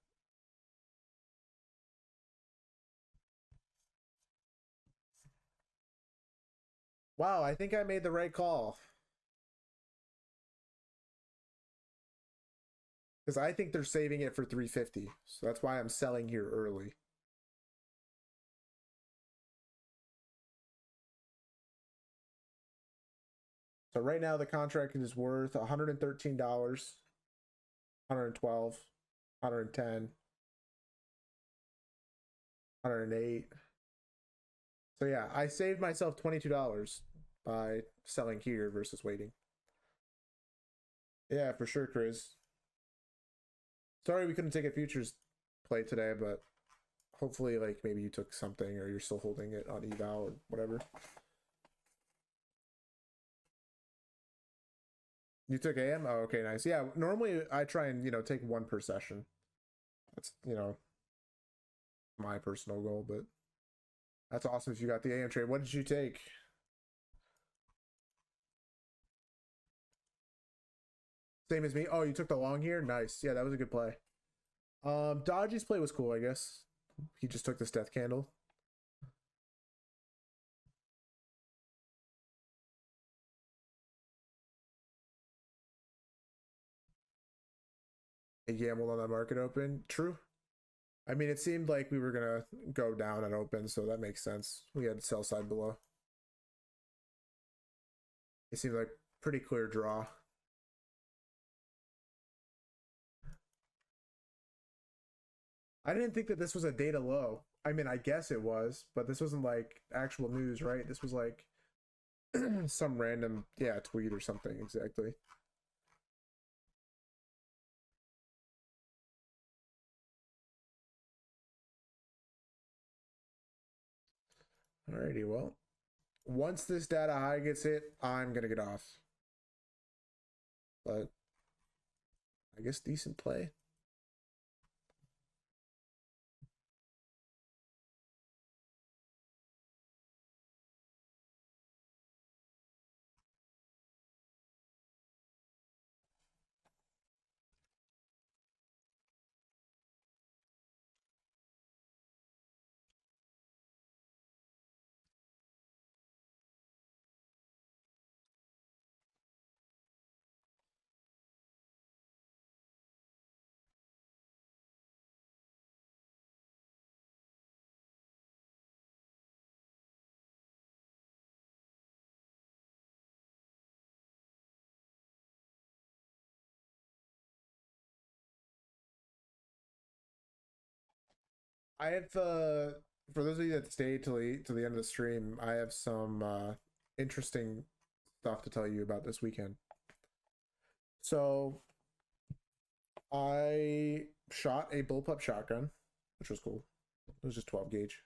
Wow, I think I made the right call. Because I think they're saving it for 350. So that's why I'm selling here early. So right now the contract is worth $113, 112, 110, 108. So yeah, I saved myself $22 by selling here versus waiting. Yeah, for sure, Chris. Sorry we couldn't take a futures play today, but hopefully, like, maybe you took something or you're still holding it on eval or whatever. You took AM? Oh, okay, nice. Yeah, normally I try and, take one per session. That's, my personal goal, but that's awesome if you got the AM trade. What did you take? Same as me. Oh, you took the long here? Nice. Yeah, that was a good play. Dodgy's play was cool, I guess. He just took this death candle. He gambled on that market open. True. I mean, it seemed like we were gonna go down at open, so that makes sense. We had sell side below. It seemed like pretty clear draw. I didn't think that this was a data low. I mean, I guess it was, but this wasn't like actual news, right? This was like some random, tweet or something, exactly. Alrighty, well, once this data high gets hit, I'm gonna get off. But I guess decent play. I have for those of you that stayed till the end of the stream, I have some interesting stuff to tell you about this weekend. So I shot a bullpup shotgun, which was cool. It was just 12 gauge.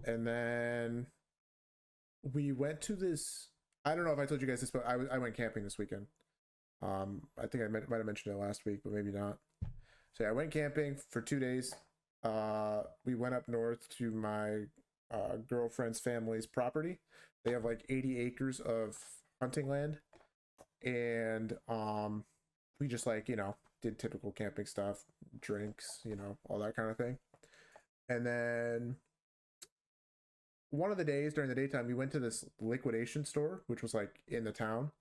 And then we went to this, I don't know if I told you guys this, but I went camping this weekend. I think I might have mentioned it last week, but maybe not. So yeah, I went camping for 2 days. We went up north to my girlfriend's family's property. They have like 80 acres of hunting land, and we just did typical camping stuff, drinks, all that kind of thing. And then one of the days during the daytime, we went to this liquidation store, which was like in the town,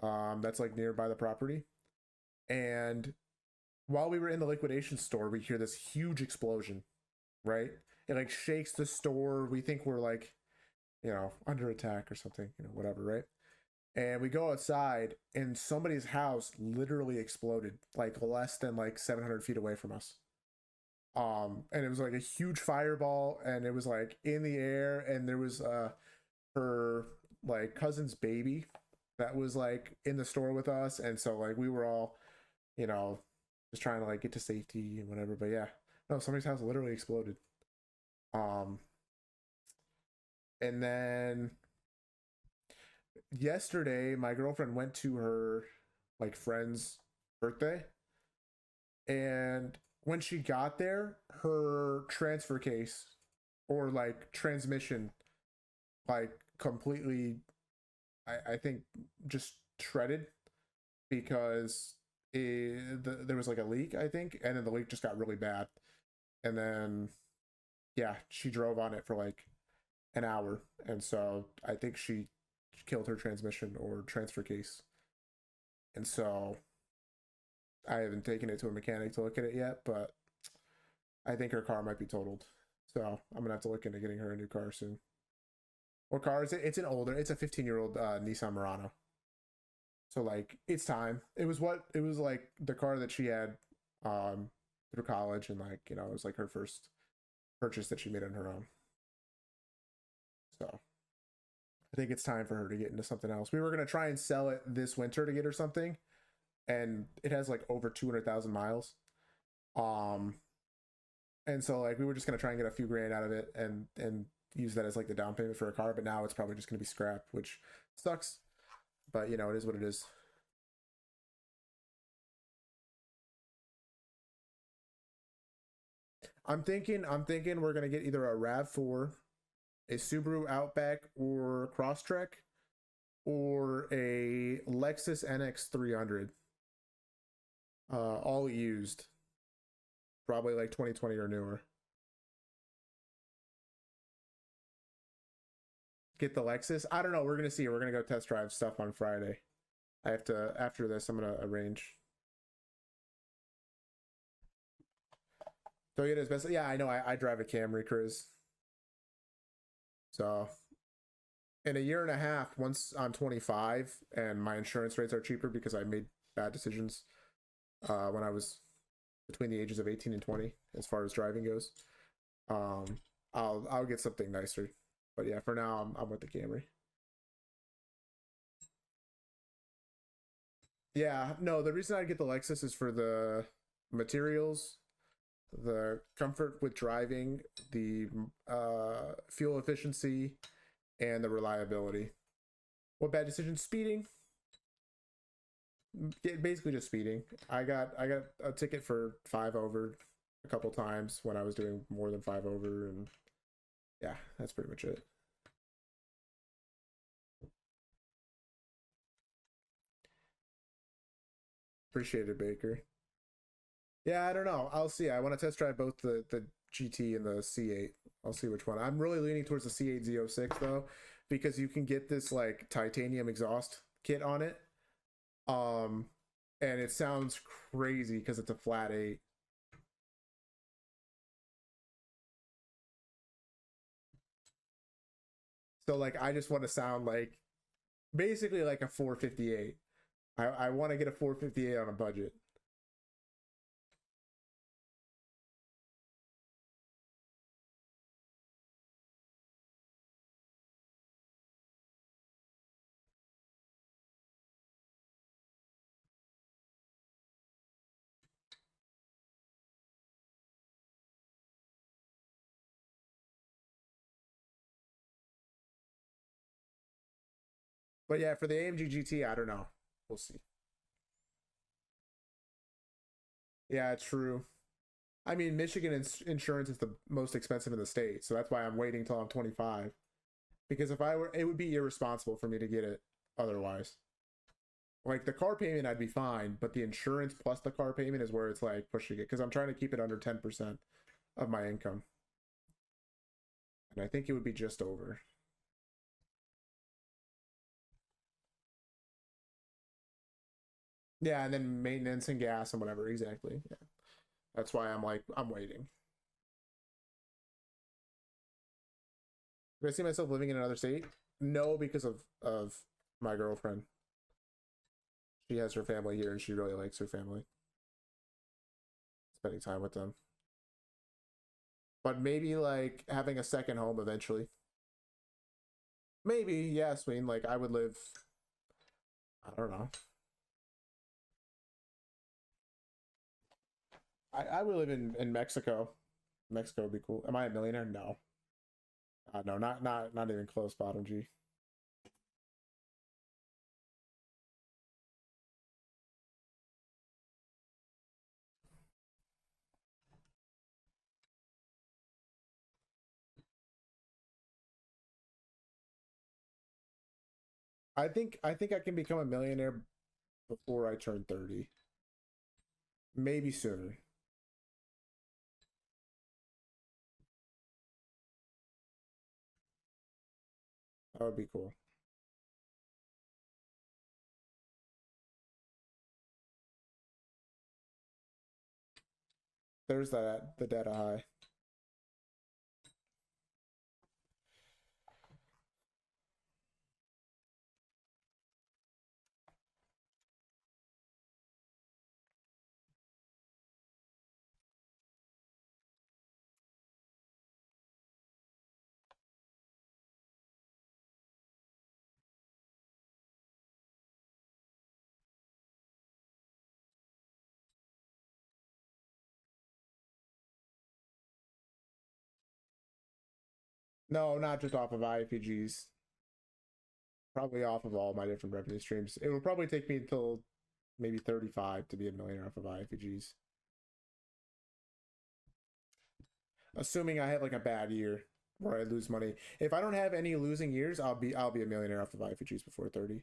that's like nearby the property. And while we were in the liquidation store, we hear this huge explosion, right? It like shakes the store. We think we're like, under attack or something, whatever, right? And we go outside and somebody's house literally exploded like less than like 700 feet away from us. And it was like a huge fireball, and it was like in the air, and there was her like cousin's baby that was like in the store with us, and so like we were all, just trying to like get to safety and whatever. But yeah, no, somebody's house literally exploded. And then yesterday my girlfriend went to her like friend's birthday, and when she got there, her transfer case or like transmission like completely, I think, just shredded because there was like a leak, I think, and then the leak just got really bad. And then yeah, she drove on it for like an hour, and so I think she killed her transmission or transfer case. And so I haven't taken it to a mechanic to look at it yet, but I think her car might be totaled. So I'm gonna have to look into getting her a new car soon. What car is it? It's an older, it's a 15-year-old Nissan Murano. So like it's time. It was like the car that she had through college, and like, you know, it was like her first purchase that she made on her own. So I think it's time for her to get into something else. We were gonna try and sell it this winter to get her something, and it has like over 200,000 miles. And so like we were just gonna try and get a few grand out of it and use that as like the down payment for a car, but now it's probably just gonna be scrap, which sucks. But you know, it is what it is. I'm thinking we're gonna get either a RAV4, a Subaru Outback or Crosstrek, or a Lexus NX 300. All used. Probably like 2020 or newer. Get the Lexus. I don't know. We're gonna see. We're gonna go test drive stuff on Friday. I have to, after this, I'm gonna arrange. Toyota's best. Yeah, I know. I drive a Camry, Chris. So in a year and a half, once I'm 25 and my insurance rates are cheaper because I made bad decisions when I was between the ages of 18 and 20 as far as driving goes, I'll get something nicer. But yeah, for now I'm with the Camry. Yeah, no, the reason I get the Lexus is for the materials, the comfort with driving, the fuel efficiency, and the reliability. What bad decision? Speeding. Basically just speeding. I got a ticket for 5 over a couple times when I was doing more than 5 over, and yeah, that's pretty much it. Appreciate it, Baker. Yeah, I don't know. I'll see. I want to test drive both the GT and the C8. I'll see which one. I'm really leaning towards the C8 Z06 though, because you can get this like titanium exhaust kit on it. And it sounds crazy because it's a flat 8. So like I just want to sound like basically like a 458. I want to get a 458 on a budget. But yeah, for the AMG GT, I don't know. We'll see. Yeah, true. I mean, Michigan insurance is the most expensive in the state, so that's why I'm waiting till I'm 25. Because if I were, it would be irresponsible for me to get it otherwise. Like the car payment, I'd be fine, but the insurance plus the car payment is where it's like pushing it because I'm trying to keep it under 10% of my income. And I think it would be just over. Yeah, and then maintenance and gas and whatever. Exactly. Yeah. That's why I'm like, I'm waiting. Do I see myself living in another state? No, because of my girlfriend. She has her family here and she really likes her family. Spending time with them. But maybe like having a second home eventually. Maybe, yes. I mean, like I would live, I don't know. I would live in Mexico. Mexico would be cool. Am I a millionaire? No. No, not even close, Bottom G. I think I can become a millionaire before I turn 30. Maybe sooner. That would be cool. There's that the data high. No, not just off of IFPGs. Probably off of all my different revenue streams. It will probably take me until maybe 35 to be a millionaire off of IFPGs. Assuming I have like a bad year where I lose money. If I don't have any losing years, I'll be a millionaire off of IFPGs before 30.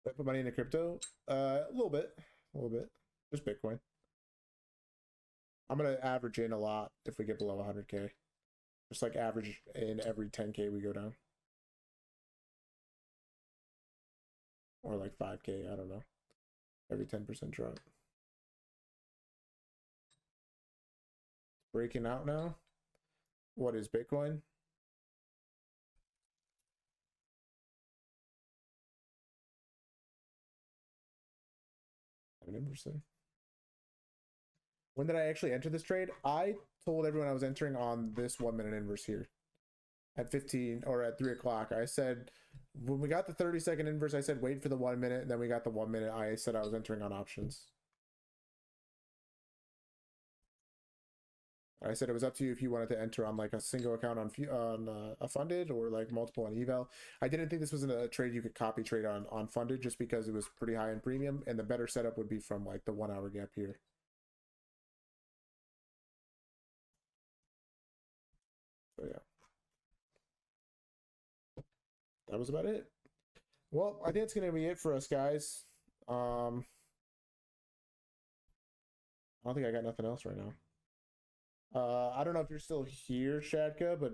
I put money into crypto? A little bit. Just Bitcoin. I'm gonna average in a lot if we get below 100K. Just like average in every 10K we go down. Or like 5K, I don't know. Every 10% drop. Breaking out now. What is Bitcoin? When did I actually enter this trade? I told everyone I was entering on this 1 minute inverse here at 15 or at 3 o'clock. I said when we got the 30-second inverse, I said wait for the 1 minute, and then we got the 1 minute. I said I was entering on options. I said it was up to you if you wanted to enter on like a single account on a funded or like multiple on eval. I didn't think this was a trade you could copy trade on funded just because it was pretty high in premium, and the better setup would be from like the 1 hour gap here. So yeah, that was about it. Well, I think it's gonna be it for us, guys. I don't think I got nothing else right now. I don't know if you're still here, Shadka, but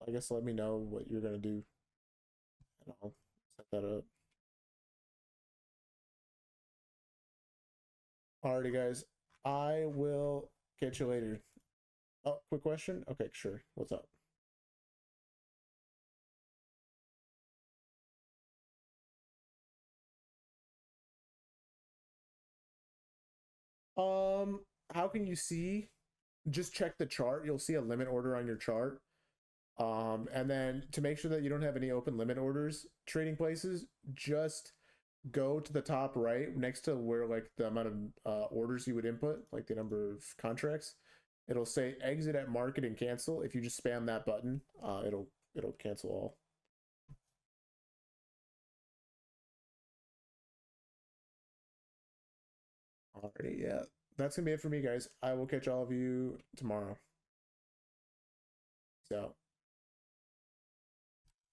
I guess let me know what you're gonna do, and I'll set that up. Alrighty, guys. I will catch you later. Oh, quick question? Okay, sure. What's up? How can you see? Just check the chart. You'll see a limit order on your chart. And then to make sure that you don't have any open limit orders trading places, just go to the top right next to where like the amount of orders you would input, like the number of contracts. It'll say exit at market and cancel. If you just spam that button, it'll cancel all. Alrighty, yeah. That's gonna be it for me, guys. I will catch all of you tomorrow. So.